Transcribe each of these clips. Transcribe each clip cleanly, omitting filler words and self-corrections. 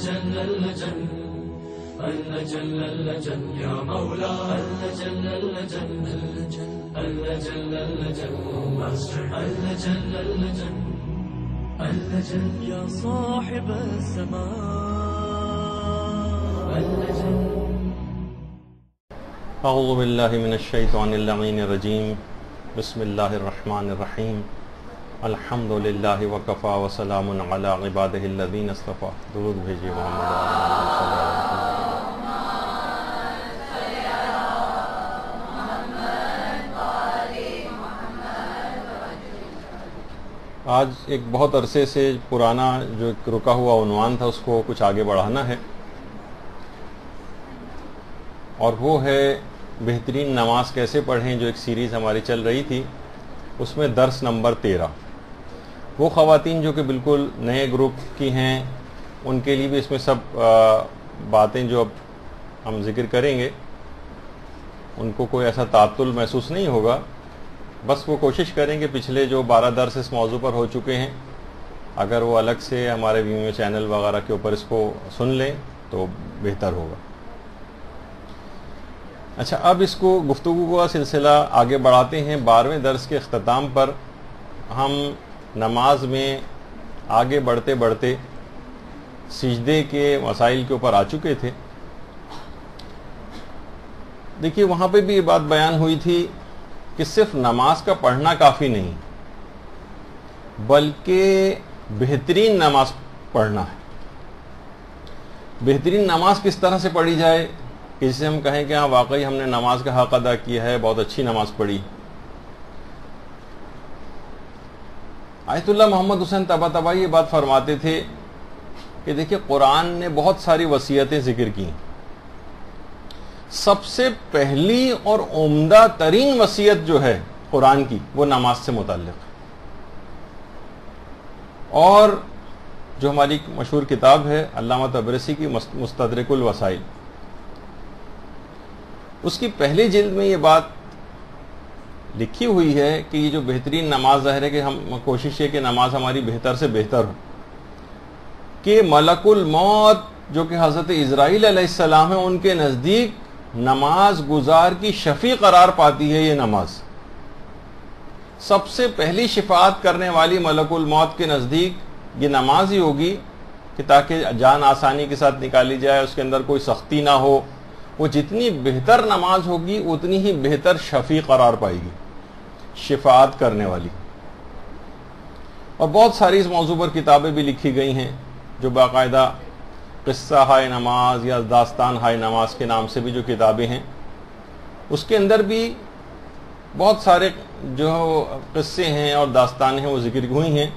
اللجن اللجن اللجن اللجن يا مولا اللجن اللجن اللجن اللجن اللجن اللجن اللجن يا صاحب السماء اللجن. اعوذ باللہ من الشیطان اللعین الرجیم. بسم اللہ الرحمن الرحیم. الحمد للہ وکفا وسلام علی عبادہ الذین اصطفیٰ. درود بھیجیے محمد آج ایک بہت عرصے سے پرانا جو ایک رکا ہوا عنوان تھا اس کو کچھ آگے بڑھانا ہے، اور وہ ہے بہترین نماز کیسے پڑھیں، جو ایک سیریز ہماری چل رہی تھی. اس میں درس نمبر 13. وہ خواتین جو کہ بالکل نئے گروپ کی ہیں ان کے لیے بھی اس میں سب باتیں جو اب ہم ذکر کریں گے ان کو کوئی ایسا تعطل محسوس نہیں ہوگا. بس وہ کوشش کریں کہ پچھلے جو 12 درس اس موضوع پر ہو چکے ہیں اگر وہ الگ سے ہمارے ویڈیو چینل وغیرہ کے اوپر اس کو سن لیں تو بہتر ہوگا. اچھا، اب اس کو گفتگو کا سلسلہ آگے بڑھاتے ہیں. 12ویں درس کے اختتام پر ہم نماز میں آگے بڑھتے بڑھتے سجدے کے مسائل کے اوپر آ چکے تھے. دیکھیے وہاں پہ بھی یہ بات بیان ہوئی تھی کہ صرف نماز کا پڑھنا کافی نہیں بلکہ بہترین نماز پڑھنا ہے. بہترین نماز کس طرح سے پڑھی جائے کہ جسے ہم کہیں کہ ہاں واقعی ہم نے نماز کا حق ادا کیا ہے، بہت اچھی نماز پڑھی. آیت اللہ محمد حسین طباطبائی یہ بات فرماتے تھے کہ دیکھیں قرآن نے بہت ساری وصیتیں ذکر کی، سب سے پہلی اور عمدہ ترین وصیت جو ہے قرآن کی وہ نماز سے متعلق ہے. اور جو ہماری مشہور کتاب ہے علامہ طبرسی کی مستدرک الوسائل، اس کی پہلی جلد میں یہ بات لکھی ہوئی ہے کہ یہ جو بہترین نماز ظاہر ہے کہ ہم کوشش ہے کہ نماز ہماری بہتر سے بہتر ہو، کہ ملک الموت جو کہ حضرت اسرائیل علیہ السلام ہیں ان کے نزدیک نماز گزار کی شفیع قرار پاتی ہے. یہ نماز سب سے پہلی شفاعت کرنے والی ملک الموت کے نزدیک یہ نماز ہی ہوگی کہ تاکہ جان آسانی کے ساتھ نکالی جائے، اس کے اندر کوئی سختی نہ ہو. وہ جتنی بہتر نماز ہوگی اتنی ہی بہتر شفیع قرار پائے گی، شفاعت کرنے والی. اور بہت ساری اس موضوع پر کتابیں بھی لکھی گئی ہیں جو باقاعدہ قصہ ہائے نماز یا داستان ہائے نماز کے نام سے بھی جو کتابیں ہیں اس کے اندر بھی بہت سارے جو قصے ہیں اور داستانیں ہیں وہ ذکر ہوئی ہیں.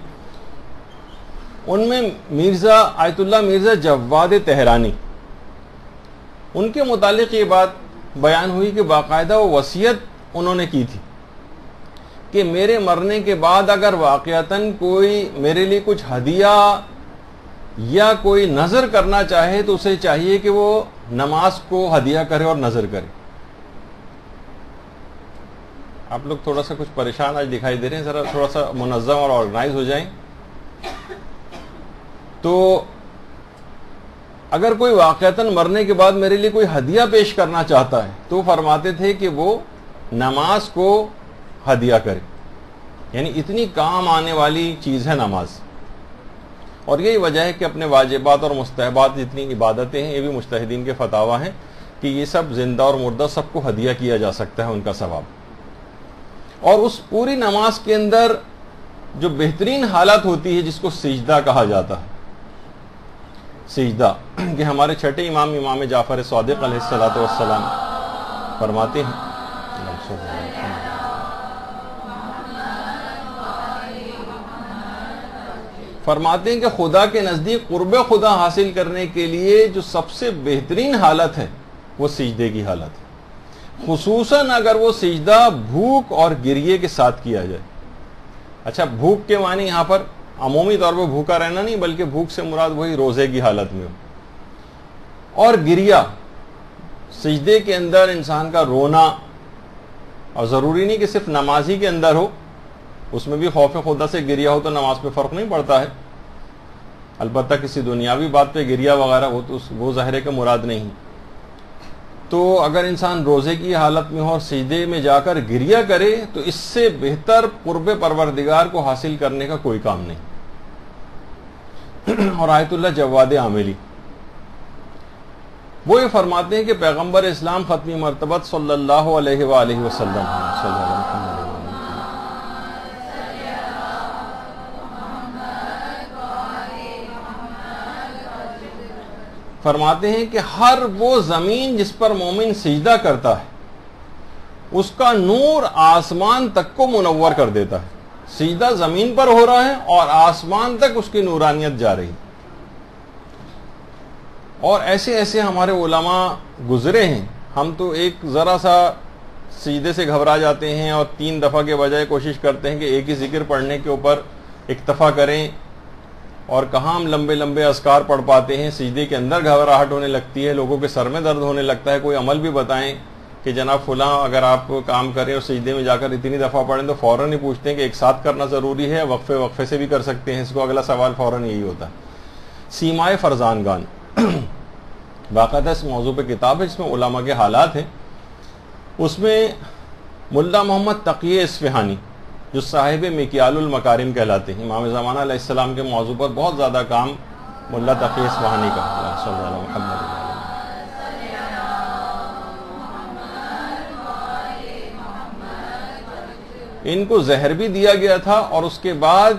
ان میں مرزا آیت اللہ مرزا جواد تہرانی ان کے متعلق یہ بات بیان ہوئی کہ باقاعدہ وہ وصیت انہوں نے کی تھی کہ میرے مرنے کے بعد اگر واقعتاً کوئی میرے لیے کچھ ہدیہ یا کوئی نظر کرنا چاہے تو اسے چاہیے کہ وہ نماز کو ہدیہ کرے اور نظر کرے. آپ لوگ تھوڑا سا کچھ پریشان آج دکھائی دے رہے ہیں، ذرا تھوڑا سا منظم اور آرگنائز ہو جائیں. تو اگر کوئی واقعتاً مرنے کے بعد میرے لیے کوئی ہدیہ پیش کرنا چاہتا ہے تو فرماتے تھے کہ وہ نماز کو ہدیہ کرے، یعنی اتنی کام آنے والی چیز ہے نماز. اور یہی وجہ ہے کہ اپنے واجبات اور مستحبات جتنی عبادتیں ہیں یہ بھی مجتہدین کے فتاوی ہیں کہ یہ سب زندہ اور مردہ سب کو ہدیہ کیا جا سکتا ہے ان کا ثواب. اور اس پوری نماز کے اندر جو بہترین حالت ہوتی ہے جس کو سجدہ کہا جاتا ہے، سجدہ کہ ہمارے چھٹے امام جعفر صادق علیہ الصلوۃ والسلام فرماتے ہیں کہ خدا کے نزدیک قرب خدا حاصل کرنے کے لیے جو سب سے بہترین حالت ہے وہ سجدے کی حالت ہے، خصوصاً اگر وہ سجدہ بھوک اور گریے کے ساتھ کیا جائے. اچھا، بھوک کے معنی یہاں پر عمومی طور پہ بھوکا رہنا نہیں بلکہ بھوک سے مراد وہی روزے کی حالت میں ہو. اور گریا سجدے کے اندر انسان کا رونا، اور ضروری نہیں کہ صرف نمازی کے اندر ہو، اس میں بھی خوف خدا سے گریا ہو تو نماز پہ فرق نہیں پڑتا ہے. البتہ کسی دنیاوی بات پہ گریہ وغیرہ وہ ظاہر ہے کہ مراد نہیں. تو اگر انسان روزے کی حالت میں ہو اور سجدے میں جا کر گریہ کرے تو اس سے بہتر قرب پروردگار کو حاصل کرنے کا کوئی کام نہیں. اور آیت اللہ جواد عاملی وہ یہ فرماتے ہیں کہ پیغمبر اسلام ختمی مرتبت صلی اللہ علیہ وآلہ وسلم فرماتے ہیں کہ ہر وہ زمین جس پر مومن سجدہ کرتا ہے اس کا نور آسمان تک کو منور کر دیتا ہے. سجدہ زمین پر ہو رہا ہے اور آسمان تک اس کی نورانیت جا رہی. اور ایسے ایسے ہمارے علماء گزرے ہیں. ہم تو ایک ذرا سا سجدے سے گھبرا جاتے ہیں اور 3 دفعہ کے بجائے کوشش کرتے ہیں کہ ایک ہی ذکر پڑھنے کے اوپر اکتفا کریں, اور کہاں ہم لمبے لمبے اذکار پڑھ پاتے ہیں. سجدے کے اندر گھبراہٹ ہونے لگتی ہے, لوگوں کے سر میں درد ہونے لگتا ہے. کوئی عمل بھی بتائیں کہ جناب فلاں اگر آپ کام کریں اور سجدے میں جا کر اتنی دفعہ پڑھیں تو فوراً ہی پوچھتے ہیں کہ ایک ساتھ کرنا ضروری ہے, وقفے وقفے سے بھی کر سکتے ہیں اس کو. اگلا سوال فوراً یہی ہوتا ہے. سیمائے فرزانگان باقاعدہ اس موضوع پہ کتاب ہے جس میں علماء کے حالات ہیں. اس میں ملا محمد تقی اصفہانی جو صاحب مکیال المکارم کہلاتے ہیں, امام زمانہ علیہ السلام کے موضوع پر بہت زیادہ کام ملا تقی اصفہانی کا, صلی اللہ علیہ محمد. ان کو زہر بھی دیا گیا تھا اور اس کے بعد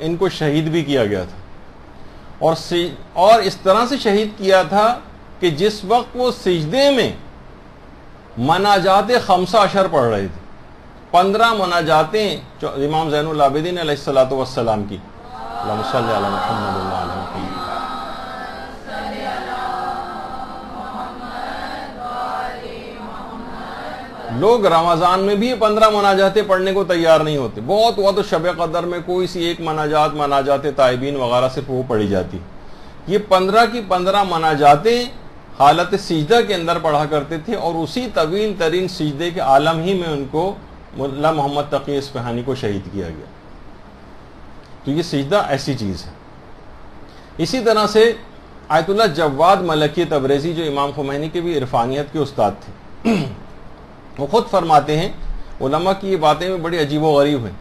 ان کو شہید بھی کیا گیا تھا, اور اس طرح سے شہید کیا تھا کہ جس وقت وہ سجدے میں مناجات 15 پڑھ رہے تھے, 15 مناجاتیں امام زین العابدین علیہ الصلوۃ والسلام کی. اللہم صلی علی محمد و علی محمد. لوگ رمضان میں بھی 15 مناجاتیں پڑھنے کو تیار نہیں ہوتے. بہت ہوا تو شب قدر میں کوئی سی ایک مناجات تائبین وغیرہ صرف وہ پڑھی جاتی. یہ 15 کی 15 مناجاتیں حالت سجدہ کے اندر پڑھا کرتے تھے, اور اسی طویل ترین سجدے کے عالم ہی میں ان کو ملا محمد تقی اصفہانی کو شہید کیا گیا. تو یہ سجدہ ایسی چیز ہے. اسی طرح سے آیت اللہ جواد ملکی تبریزی جو امام خمینی کے بھی عرفانیت کے استاد تھے, وہ خود فرماتے ہیں, علماء کی یہ باتیں میں بڑی عجیب و غریب ہیں.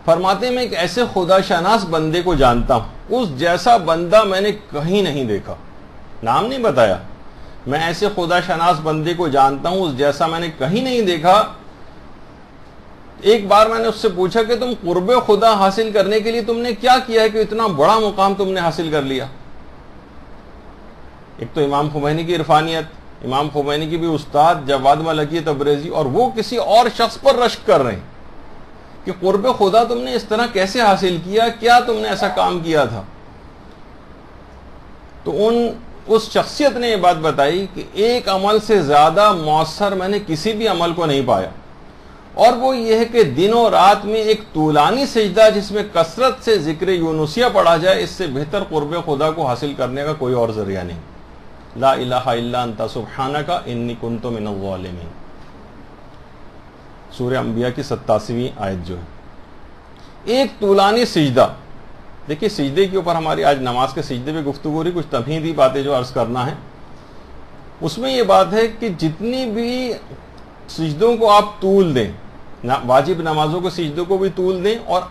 فرماتے ہیں میں ایک ایسے خدا شناس بندے کو جانتا ہوں, اس جیسا بندہ میں نے کہیں نہیں دیکھا. نام نہیں بتایا, میں ایسے خدا شناس بندے کو جانتا ہوں اس جیسا میں نے کہیں نہیں دیکھا. ایک بار میں نے اس سے پوچھا کہ تم قرب خدا حاصل کرنے کے لیے تم نے کیا کیا ہے کہ اتنا بڑا مقام تم نے حاصل کر لیا. ایک تو امام خمینی کی عرفانیت, امام خمینی کی بھی استاد جواد ملکی تبریزی, اور وہ کسی اور شخص پر رشک کر رہے ہیں کہ قرب خدا تم نے اس طرح کیسے حاصل کیا, کیا تم نے ایسا کام کیا تھا. تو اس شخصیت نے یہ بات بتائی کہ ایک عمل سے زیادہ مؤثر میں نے کسی بھی عمل کو نہیں پایا, اور وہ یہ ہے کہ دن و رات میں ایک طولانی سجدہ جس میں کثرت سے ذکر یونسیہ پڑھا جائے, اس سے بہتر قرب خدا کو حاصل کرنے کا کوئی اور ذریعہ نہیں. لا الہ الا انت سبحانک انی کنت من الظالمین, سورہ انبیاء کی 87ویں آیت جو ہے. ایک طولانی سجدہ. دیکھیے سجدے کے اوپر ہماری آج نماز کے سجدے پہ گفتگو رہی, کچھ تمہیدی باتیں جو عرض کرنا ہے. اس میں یہ بات ہے کہ جتنی بھی سجدوں کو آپ طول دیں, واجب نمازوں کے سجدوں کو بھی طول دیں, اور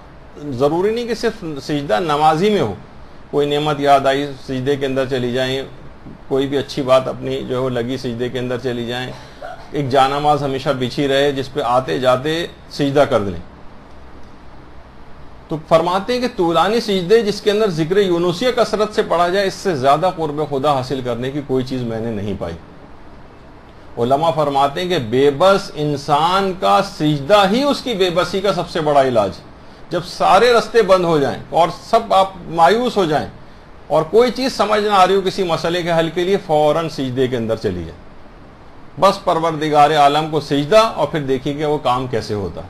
ضروری نہیں کہ صرف سجدہ نمازی میں ہو. کوئی نعمت یاد آئی سجدے کے اندر چلی جائیں, کوئی بھی اچھی بات اپنی جو ہے وہ لگی سجدے کے اندر چلی جائیں, ایک جانماز ہمیشہ بچھی رہے جس پہ آتے جاتے سجدہ کر دیں. تو فرماتے ہیں کہ طولانی سجدے جس کے اندر ذکر یونسیہ کثرت سے پڑھا جائے, اس سے زیادہ قرب خدا حاصل کرنے کی کوئی چیز میں نے نہیں پائی. علماء فرماتے ہیں کہ بے بس انسان کا سجدہ ہی اس کی بے بسی کا سب سے بڑا علاج. جب سارے رستے بند ہو جائیں اور سب آپ مایوس ہو جائیں اور کوئی چیز سمجھ نہ آ رہی ہو کسی مسئلے کے حل کے لیے, فوراً سجدے کے اندر چلی جائیں. بس پروردگار عالم کو سجدہ, اور پھر دیکھیے کہ وہ کام کیسے ہوتا ہے,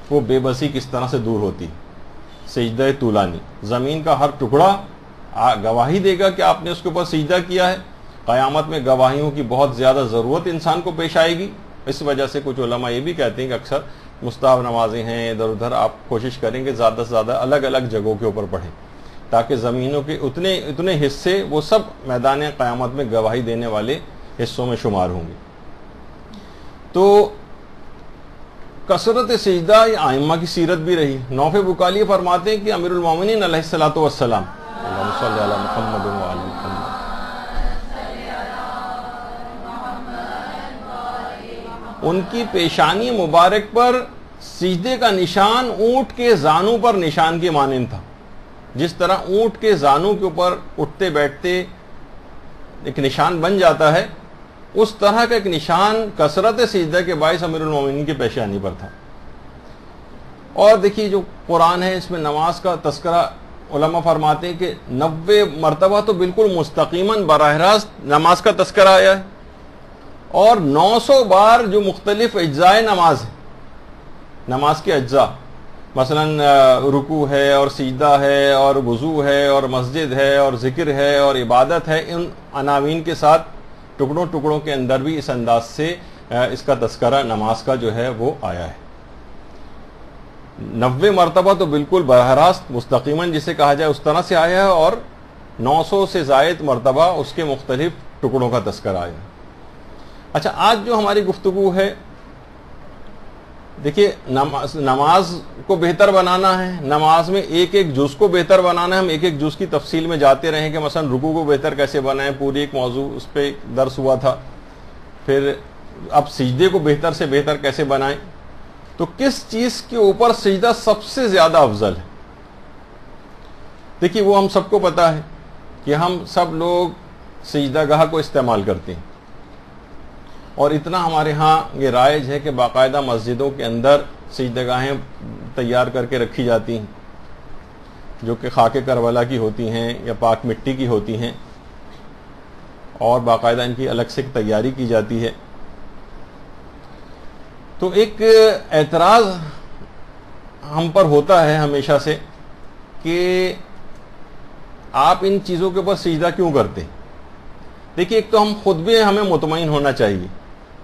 وہ بے بسی کس طرح سے دور ہوتی ہے. سجدہ طولانی, زمین کا ہر ٹکڑا گواہی دے گا کہ آپ نے اس کے اوپر سجدہ کیا ہے. قیامت میں گواہیوں کی بہت زیادہ ضرورت انسان کو پیش آئے گی. اس وجہ سے کچھ علماء یہ بھی کہتے ہیں کہ اکثر مستحب نمازیں ہیں ادھر ادھر, آپ کوشش کریں کہ زیادہ سے زیادہ الگ الگ جگہوں کے اوپر پڑھیں. تاکہ زمینوں کے اتنے حصے وہ سب میدان قیامت میں گواہی دینے والے حصوں میں شمار ہوں گے۔ تو کثرت سجدہ یہ ائمہ کی سیرت بھی رہی۔ نوف بکالی فرماتے ہیں کہ امیر المومنین علیہ الصلوۃ والسلام، اللہم صلی علی محمد و علی محمد، ان کی پیشانی مبارک پر سجدے کا نشان اونٹ کے زانوں پر نشان کے مانند تھا۔ جس طرح اونٹ کے زانوں کے اوپر اٹھتے بیٹھتے ایک نشان بن جاتا ہے، اس طرح کا ایک نشان کثرت سجدہ کے باعث امیر المومنین کی پیشانی پر تھا۔ اور دیکھیے جو قرآن ہے اس میں نماز کا تذکرہ علماء فرماتے ہیں کہ 90 مرتبہ تو بالکل مستقیماً براہ راست نماز کا تذکرہ آیا ہے، اور 900 بار جو مختلف اجزاء نماز ہے، نماز کے اجزاء مثلا رکوع ہے اور سجدہ ہے اور وضو ہے اور مسجد ہے اور ذکر ہے اور عبادت ہے، ان عناوین کے ساتھ ٹکڑوں ٹکڑوں کے اندر بھی اس انداز سے اس کا تذکرہ نماز کا جو ہے وہ آیا ہے۔ 90 مرتبہ تو بالکل براہ راست مستقیماً جسے کہا جائے اس طرح سے آیا ہے، اور 900 سے زائد مرتبہ اس کے مختلف ٹکڑوں کا تذکرہ آیا ہے۔ اچھا، آج جو ہماری گفتگو ہے، دیکھیے نماز کو بہتر بنانا ہے، نماز میں ایک ایک جز کو بہتر بنانا ہے۔ ہم ایک ایک جز کی تفصیل میں جاتے رہیں کہ مثلا رکوع کو بہتر کیسے بنائیں، پوری ایک موضوع اس پہ درس ہوا تھا۔ پھر اب سجدے کو بہتر سے بہتر کیسے بنائیں، تو کس چیز کے اوپر سجدہ سب سے زیادہ افضل ہے؟ دیکھیے وہ ہم سب کو پتا ہے کہ ہم سب لوگ سجدہ گاہ کو استعمال کرتے ہیں، اور اتنا ہمارے ہاں یہ رائج ہے کہ باقاعدہ مسجدوں کے اندر سجدہ گاہیں تیار کر کے رکھی جاتی ہیں، جو کہ خاک کربلا کی ہوتی ہیں یا پاک مٹی کی ہوتی ہیں، اور باقاعدہ ان کی الگ سے تیاری کی جاتی ہے۔ تو ایک اعتراض ہم پر ہوتا ہے ہمیشہ سے کہ آپ ان چیزوں کے اوپر سجدہ کیوں کرتے ہیں؟ دیکھیے ایک تو ہم خود بھی ہمیں مطمئن ہونا چاہیے،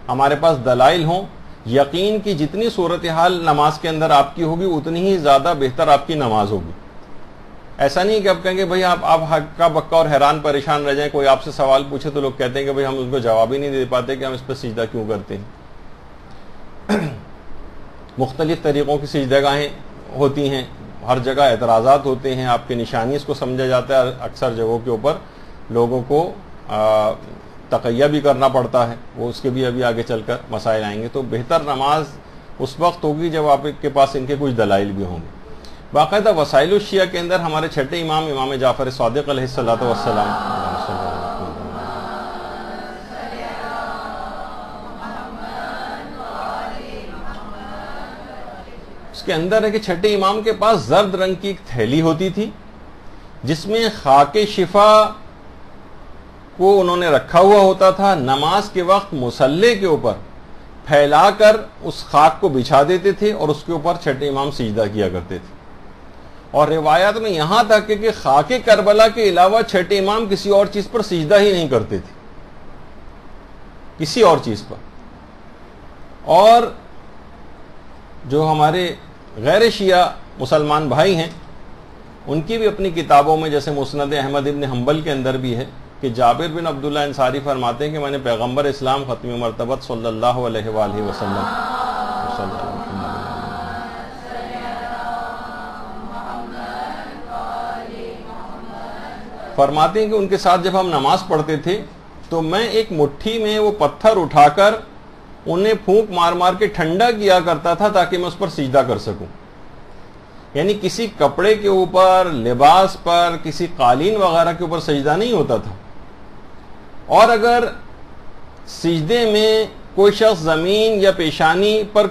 ہمارے پاس دلائل ہوں، یقین کی جتنی صورتحال نماز کے اندر آپ کی ہوگی اتنی ہی زیادہ بہتر آپ کی نماز ہوگی۔ ایسا نہیں کہ آپ کہیں گے بھائی آپ ہکا بکا اور حیران پریشان رہ جائیں، کوئی آپ سے سوال پوچھے تو لوگ کہتے ہیں کہ بھائی ہم اس کو جواب ہی نہیں دے پاتے کہ ہم اس پہ سجدہ کیوں کرتے ہیں۔ مختلف طریقوں کی سجدہ گاہیں ہوتی ہیں، ہر جگہ اعتراضات ہوتے ہیں، آپ کی نشانی اس کو سمجھا جاتا ہے، اکثر جگہوں کے اوپر لوگوں کو تقیہ بھی کرنا پڑتا ہے، وہ اس کے بھی ابھی آگے چل کر مسائل آئیں گے۔ تو بہتر نماز اس وقت ہوگی جب آپ کے پاس ان کے کچھ دلائل بھی ہوں گے۔ باقاعدہ وسائل الشیعہ کے اندر ہمارے چھٹے امام جعفر صادق علیہ الصلوۃ والسلام اس کے اندر ہے کہ چھٹے امام کے پاس زرد رنگ کی ایک تھیلی ہوتی تھی، جس میں خاک شفا کو انہوں نے رکھا ہوا ہوتا تھا۔ نماز کے وقت مصلی کے اوپر پھیلا کر اس خاک کو بچھا دیتے تھے اور اس کے اوپر چھٹے امام سجدہ کیا کرتے تھے۔ اور روایات میں یہاں تک کہ خاک کربلا کے علاوہ چھٹے امام کسی اور چیز پر سجدہ ہی نہیں کرتے تھے، کسی اور چیز پر۔ اور جو ہمارے غیر شیعہ مسلمان بھائی ہیں، ان کی بھی اپنی کتابوں میں جیسے مسند احمد ابن حنبل کے اندر بھی ہے کہ جابر بن عبداللہ انصاری فرماتے ہیں کہ میں نے پیغمبر اسلام ختم مرتبت صلی اللہ علیہ وآلہ وسلم فرماتے ہیں کہ ان کے ساتھ جب ہم نماز پڑھتے تھے تو میں ایک مٹھی میں وہ پتھر اٹھا کر انہیں پھونک مار مار کے ٹھنڈا کیا کرتا تھا تاکہ میں اس پر سجدہ کر سکوں۔ یعنی کسی کپڑے کے اوپر، لباس پر، کسی قالین وغیرہ کے اوپر سجدہ نہیں ہوتا تھا۔ اور اگر سجدے میں کوئی شخص زمین یا پیشانی پر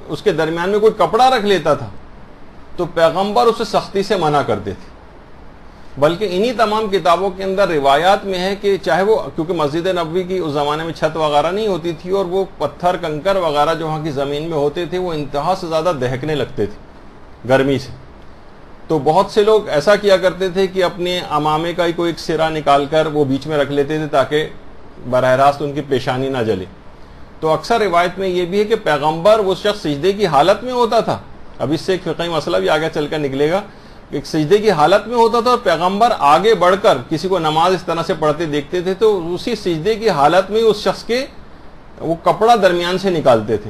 اس کے درمیان میں کوئی کپڑا رکھ لیتا تھا تو پیغمبر اسے سختی سے منع کرتے تھے۔ بلکہ انہی تمام کتابوں کے اندر روایات میں ہے کہ چاہے وہ، کیونکہ مسجد نبوی کی اس زمانے میں چھت وغیرہ نہیں ہوتی تھی اور وہ پتھر کنکر وغیرہ جو وہاں کی زمین میں ہوتے تھے وہ انتہا سے زیادہ دہکنے لگتے تھے گرمی سے، تو بہت سے لوگ ایسا کیا کرتے تھے کہ اپنے امامے کا ہی کوئی ایک سرا نکال کر وہ بیچ میں رکھ لیتے تھے تاکہ براہ راست ان کی پیشانی نہ جلے۔ تو اکثر روایت میں یہ بھی ہے کہ پیغمبر وہ شخص سجدے کی حالت میں ہوتا تھا، اب اس سے ایک فقہی مسئلہ بھی آگے چل کر نکلے گا، ایک سجدے کی حالت میں ہوتا تھا اور پیغمبر آگے بڑھ کر کسی کو نماز اس طرح سے پڑھتے دیکھتے تھے تو اسی سجدے کی حالت میں اس شخص کے وہ کپڑا درمیان سے نکالتے تھے،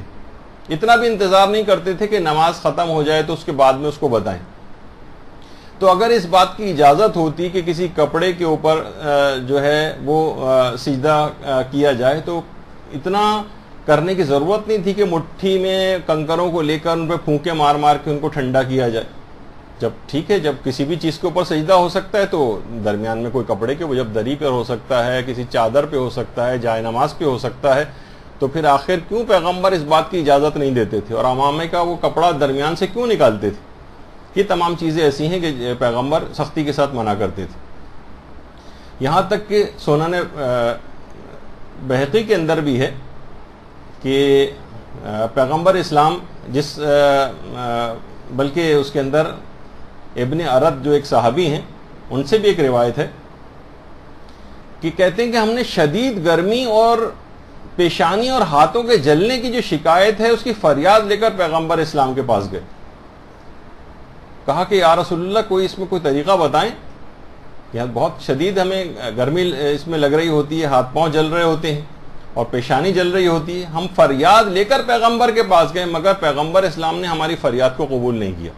اتنا بھی انتظار نہیں کرتے تھے کہ نماز ختم ہو جائے تو اس کے بعد میں اس کو بتائیں۔ تو اگر اس بات کی اجازت ہوتی کہ کسی کپڑے کے اوپر جو ہے وہ سجدہ کیا جائے تو اتنا کرنے کی ضرورت نہیں تھی کہ مٹھی میں کنکروں کو لے کر ان پہ پھونکے مار مار کے ان کو ٹھنڈا کیا جائے۔ جب ٹھیک ہے، جب کسی بھی چیز کے اوپر سجدہ ہو سکتا ہے تو درمیان میں کوئی کپڑے کے، وہ جب دری پر ہو سکتا ہے، کسی چادر پہ ہو سکتا ہے، جائے نماز پہ ہو سکتا ہے، تو پھر آخر کیوں پیغمبر اس بات کی اجازت نہیں دیتے تھے اور عمامے کا وہ کپڑا درمیان سے کیوں نکالتے تھے؟ یہ تمام چیزیں ایسی ہیں کہ پیغمبر سختی کے ساتھ منع کرتے تھے۔ یہاں تک کہ سنن بہقی کے اندر بھی ہے کہ پیغمبر اسلام بلکہ اس کے اندر ابن ارد جو ایک صحابی ہیں ان سے بھی ایک روایت ہے کہ کہتے ہیں کہ ہم نے شدید گرمی اور پیشانی اور ہاتھوں کے جلنے کی جو شکایت ہے اس کی فریاد لے کر پیغمبر اسلام کے پاس گئے، کہا کہ یا رسول اللہ کوئی اس میں کوئی طریقہ بتائیں، یہاں بہت شدید ہمیں گرمی اس میں لگ رہی ہوتی ہے، ہاتھ پاؤں جل رہے ہوتے ہیں اور پیشانی جل رہی ہوتی ہے۔ ہم فریاد لے کر پیغمبر کے پاس گئے مگر پیغمبر اسلام نے ہماری فریاد کو قبول نہیں کیا،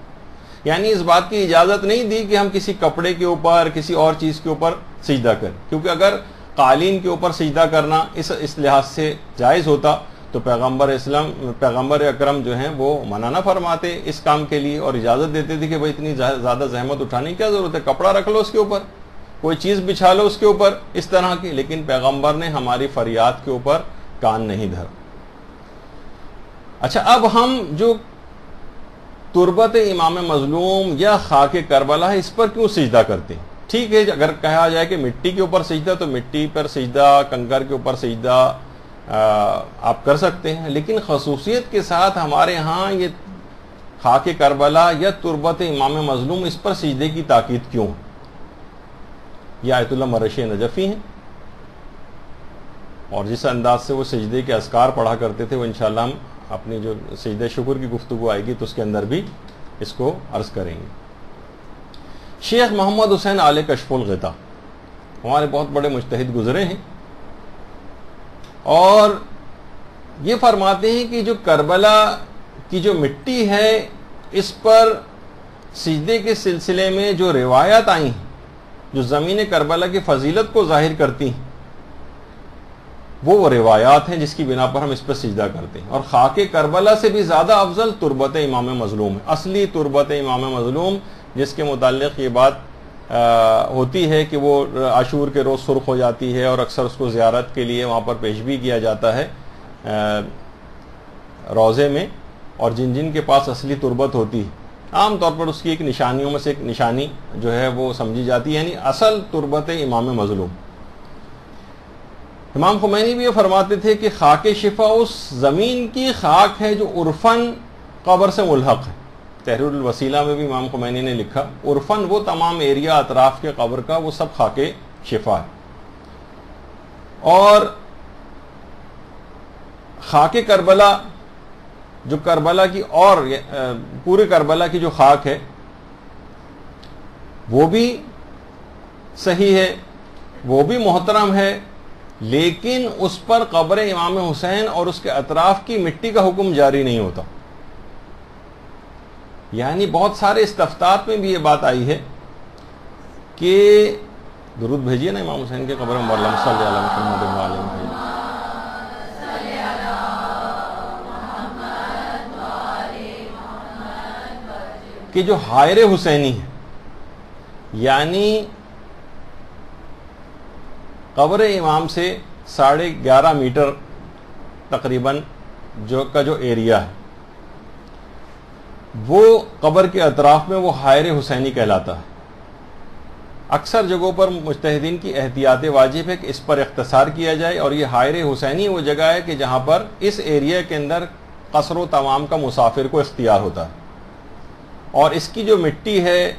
یعنی اس بات کی اجازت نہیں دی کہ ہم کسی کپڑے کے اوپر کسی اور چیز کے اوپر سجدہ کریں، کیونکہ اگر قالین کے اوپر سجدہ کرنا اس لحاظ سے جائز ہوتا تو پیغمبر اکرم جو ہیں وہ منع نہ فرماتے اس کام کے لیے اور اجازت دیتے تھے کہ بھائی اتنی زیادہ زحمت اٹھانے کی کیا ضرورت ہے، کپڑا رکھ لو اس کے اوپر، کوئی چیز بچھا لو اس کے اوپر اس طرح کی، لیکن پیغمبر نے ہماری فریاد کے اوپر کان نہیں دھرا۔ اچھا، اب ہم جو تربت امام مظلوم یا خاک کربلا ہے اس پر کیوں سجدہ کرتے ہیں؟ ٹھیک ہے، اگر کہا جائے کہ مٹی کے اوپر سجدہ تو مٹی پر سجدہ، کنکر کے اوپر سجدہ آپ کر سکتے ہیں، لیکن خصوصیت کے ساتھ ہمارے ہاں یہ خاک کربلا یا تربت امام مظلوم اس پر سجدے کی تاکید کیوں؟ یہ آیت اللہ مرشی نجفی ہیں اور جس انداز سے وہ سجدے کے اذکار پڑھا کرتے تھے وہ انشاءاللہ ہم اپنی جو سجدہ شکر کی گفتگو آئے گی تو اس کے اندر بھی اس کو عرض کریں گے۔ شیخ محمد حسین آل کشف الغطا ہمارے بہت بڑے مجتہد گزرے ہیں اور یہ فرماتے ہیں کہ جو کربلا کی جو مٹی ہے اس پر سجدے کے سلسلے میں جو روایات آئی ہیں جو زمین کربلا کی فضیلت کو ظاہر کرتی ہیں وہ روایات ہیں جس کی بنا پر ہم اس پر سجدہ کرتے ہیں، اور خاک کربلا سے بھی زیادہ افضل تربت امام مظلوم ہے، اصلی تربت امام مظلوم جس کے متعلق یہ بات ہوتی ہے کہ وہ عاشور کے روز سرخ ہو جاتی ہے اور اکثر اس کو زیارت کے لیے وہاں پر پیش بھی کیا جاتا ہے روضے میں، اور جن جن کے پاس اصلی تربت ہوتی ہے عام طور پر اس کی ایک نشانیوں میں سے ایک نشانی جو ہے وہ سمجھی جاتی ہے، یعنی اصل تربت امام مظلوم۔ امام خمینی بھی یہ فرماتے تھے کہ خاک شفا اس زمین کی خاک ہے جو عرفن قبر سے ملحق ہے۔ تحریر الوسیلہ میں بھی امام خمینی نے لکھا عرفن وہ تمام ایریا اطراف کے قبر کا وہ سب خاک شفا ہے، اور خاک کربلا جو کربلا کی اور پورے کربلا کی جو خاک ہے وہ بھی صحیح ہے، وہ بھی محترم ہے، لیکن اس پر قبر امام حسین اور اس کے اطراف کی مٹی کا حکم جاری نہیں ہوتا۔ یعنی بہت سارے استفتات میں بھی یہ بات آئی ہے کہ درود بھیجیے نا امام حسین کے قبر میں، اللہم صلی علی محمد و علی محمد، کہ جو حائر حسینی ہے یعنی قبر امام سے 11.5 میٹر تقریباً جو ایریا ہے وہ قبر کے اطراف میں وہ حائر حسینی کہلاتا ہے۔ اکثر جگہوں پر مجتہدین کی احتیاط واجب ہے کہ اس پر اختصار کیا جائے، اور یہ حائر حسینی وہ جگہ ہے کہ جہاں پر اس ایریا کے اندر قصر و تمام کا مسافر کو اختیار ہوتا ہے، اور اس کی جو مٹی ہے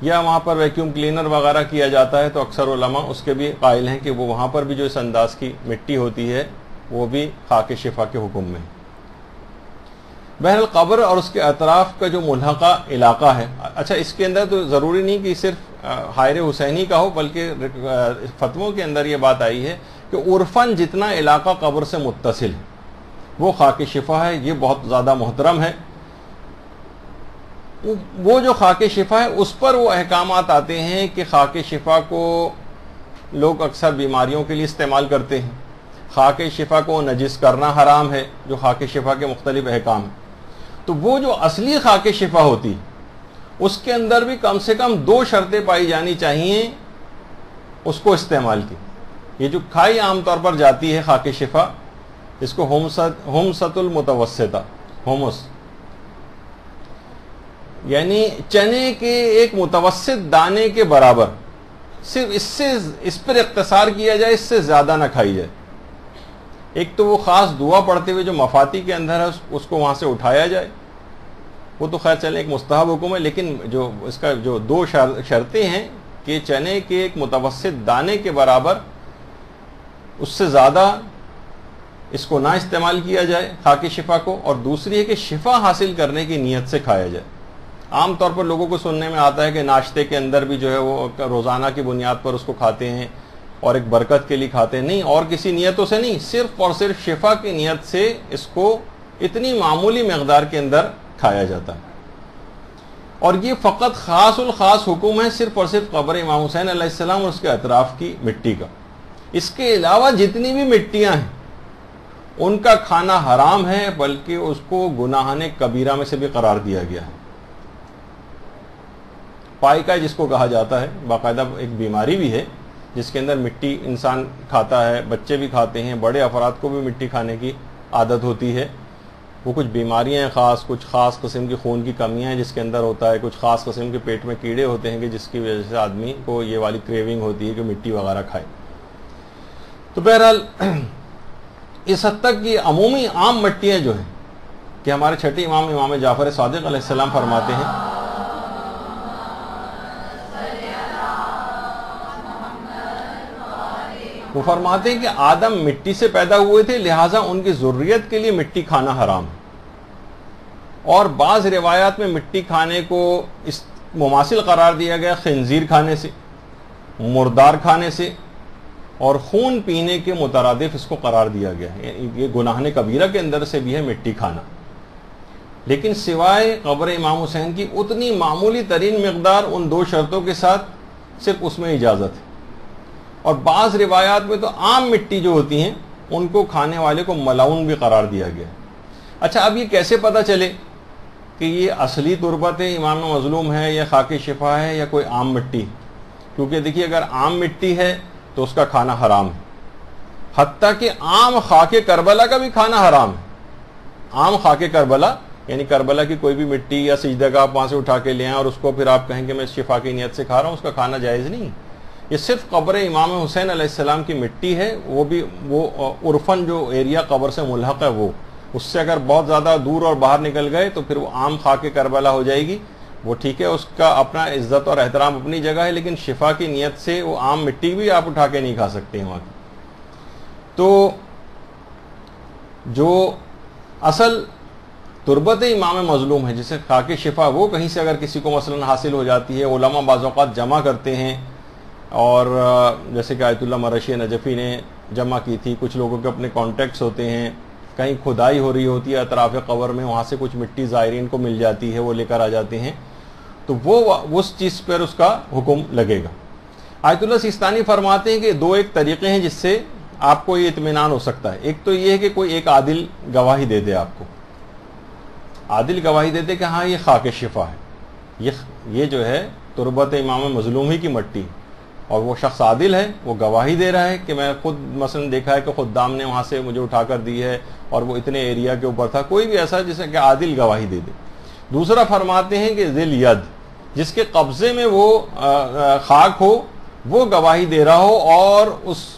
یا وہاں پر ویکیوم کلینر وغیرہ کیا جاتا ہے تو اکثر علماء اس کے بھی قائل ہیں کہ وہ وہاں پر بھی جو اس انداز کی مٹی ہوتی ہے وہ بھی خاک شفا کے حکم میں۔ بہرحال قبر اور اس کے اطراف کا جو ملحقہ علاقہ ہے، اچھا اس کے اندر تو ضروری نہیں کہ صرف حائر حسینی کا ہو، بلکہ فتووں کے اندر یہ بات آئی ہے کہ عرفاً جتنا علاقہ قبر سے متصل ہے وہ خاک شفا ہے، یہ بہت زیادہ محترم ہے۔ وہ جو خاک شفا ہے اس پر وہ احکامات آتے ہیں کہ خاک شفا کو لوگ اکثر بیماریوں کے لیے استعمال کرتے ہیں، خاک شفا کو نجس کرنا حرام ہے، جو خاک شفا کے مختلف احکام ہیں۔ تو وہ جو اصلی خاک شفا ہوتی اس کے اندر بھی کم سے کم 2 شرطیں پائی جانی چاہیے اس کو استعمال کی۔ یہ جو کھائی عام طور پر جاتی ہے خاک شفا، اس کو ہمست المتوسطہ، ہمس یعنی چنے کے ایک متوسط دانے کے برابر، صرف اس پر اقتصار کیا جائے، اس سے زیادہ نہ کھائی جائے۔ ایک تو وہ خاص دعا پڑھتے ہوئے جو مفاتی کے اندر ہے اس کو وہاں سے اٹھایا جائے، وہ تو خیر چلیں ایک مستحب حکم ہے، لیکن جو اس کا جو 2 شرطیں ہیں کہ چنے کے ایک متوسط دانے کے برابر، اس سے زیادہ اس کو نہ استعمال کیا جائے خاک شفا کو، اور دوسری ہے کہ شفا حاصل کرنے کی نیت سے کھایا جائے۔ عام طور پر لوگوں کو سننے میں آتا ہے کہ ناشتے کے اندر بھی جو ہے وہ روزانہ کی بنیاد پر اس کو کھاتے ہیں اور ایک برکت کے لیے کھاتے ہیں، نہیں، اور کسی نیتوں سے نہیں، صرف اور صرف شفا کی نیت سے اس کو اتنی معمولی مقدار کے اندر کھایا جاتا ہے۔ اور یہ فقط خاص الخاص حکم ہے صرف اور صرف قبر امام حسین علیہ السلام اور اس کے اطراف کی مٹی کا۔ اس کے علاوہ جتنی بھی مٹیاں ہیں ان کا کھانا حرام ہے، بلکہ اس کو گناہان کبیرہ میں سے بھی قرار دیا گیا ہے۔ پائکا جس کو کہا جاتا ہے، باقاعدہ ایک بیماری بھی ہے جس کے اندر مٹی انسان کھاتا ہے، بچے بھی کھاتے ہیں، بڑے افراد کو بھی مٹی کھانے کی عادت ہوتی ہے۔ وہ کچھ بیماریاں ہیں خاص، کچھ خاص قسم کی خون کی کمیاں ہیں جس کے اندر ہوتا ہے، کچھ خاص قسم کے پیٹ میں کیڑے ہوتے ہیں کہ جس کی وجہ سے آدمی کو یہ والی کریونگ ہوتی ہے کہ مٹی وغیرہ کھائے۔ تو بہرحال اس حد تک یہ عمومی عام مٹیاں جو ہیں کہ ہمارے چھٹے امام جعفر صادق علیہ السلام فرماتے ہیں وہ فرماتے ہیں کہ آدم مٹی سے پیدا ہوئے تھے، لہٰذا ان کی ذریت کے لیے مٹی کھانا حرام ہے۔ اور بعض روایات میں مٹی کھانے کو اس مماثل قرار دیا گیا خنزیر کھانے سے، مردار کھانے سے، اور خون پینے کے مترادف اس کو قرار دیا گیا ہے۔ یہ گناہان کبیرہ کے اندر سے بھی ہے مٹی کھانا، لیکن سوائے قبر امام حسین کی اتنی معمولی ترین مقدار ان 2 شرطوں کے ساتھ صرف اس میں اجازت ہے۔ اور بعض روایات میں تو عام مٹی جو ہوتی ہیں ان کو کھانے والے کو ملعون بھی قرار دیا گیا ہے۔ اچھا، اب یہ کیسے پتہ چلے کہ یہ اصلی تربت امام مظلوم ہے یا خاک شفا ہے یا کوئی عام مٹی؟ کیونکہ دیکھیے اگر عام مٹی ہے تو اس کا کھانا حرام ہے، حتیٰ کہ عام خاک کربلا کا بھی کھانا حرام ہے۔ عام خاک کربلا یعنی کربلا کی کوئی بھی مٹی یا سجدہ کا آپ وہاں سے اٹھا کے لے آئیں اور اس کو پھر آپ کہیں کہ میں شفا کی نیت سے کھا رہا ہوں، اس کا کھانا جائز نہیں۔ یہ صرف قبر امام حسین علیہ السلام کی مٹی ہے، وہ بھی وہ عرفاً جو ایریا قبر سے ملحق ہے وہ، اس سے اگر بہت زیادہ دور اور باہر نکل گئے تو پھر وہ عام خاک کربلا ہو جائے گی۔ وہ ٹھیک ہے، اس کا اپنا عزت اور احترام اپنی جگہ ہے، لیکن شفا کی نیت سے وہ عام مٹی بھی آپ اٹھا کے نہیں کھا سکتے ہیں وہاں کی۔ تو جو اصل تربت امام مظلوم ہے جسے خاک شفا، وہ کہیں سے اگر کسی کو مثلا حاصل ہو جاتی ہے، علماء بعض اوقات جمع کرتے ہیں، اور جیسے کہ آیت اللہ مرشی نجفی نے جمع کی تھی، کچھ لوگوں کے اپنے کانٹیکٹس ہوتے ہیں، کہیں کھدائی ہو رہی ہوتی ہے اطراف قبر میں، وہاں سے کچھ مٹی زائرین کو مل جاتی ہے، وہ لے کر آ جاتے ہیں، تو وہ اس چیز پر اس کا حکم لگے گا۔ آیت اللہ سیستانی فرماتے ہیں کہ 2 ایک طریقے ہیں جس سے آپ کو یہ اطمینان ہو سکتا ہے۔ ایک تو یہ ہے کہ کوئی ایک عادل گواہی دے دے، آپ کو عادل گواہی دے دے کہ ہاں یہ خاک شفا ہے، یہ جو ہے تربت امام مظلوم ہی کی مٹی، اور وہ شخص عادل ہے، وہ گواہی دے رہا ہے کہ میں خود مثلا دیکھا ہے کہ خدام نے وہاں سے مجھے اٹھا کر دی ہے اور وہ اتنے ایریا کے اوپر تھا، کوئی بھی ایسا جسے کہ عادل گواہی دے دے۔ دوسرا فرماتے ہیں کہ ذل ید، جس کے قبضے میں وہ خاک ہو، وہ گواہی دے رہا ہو اور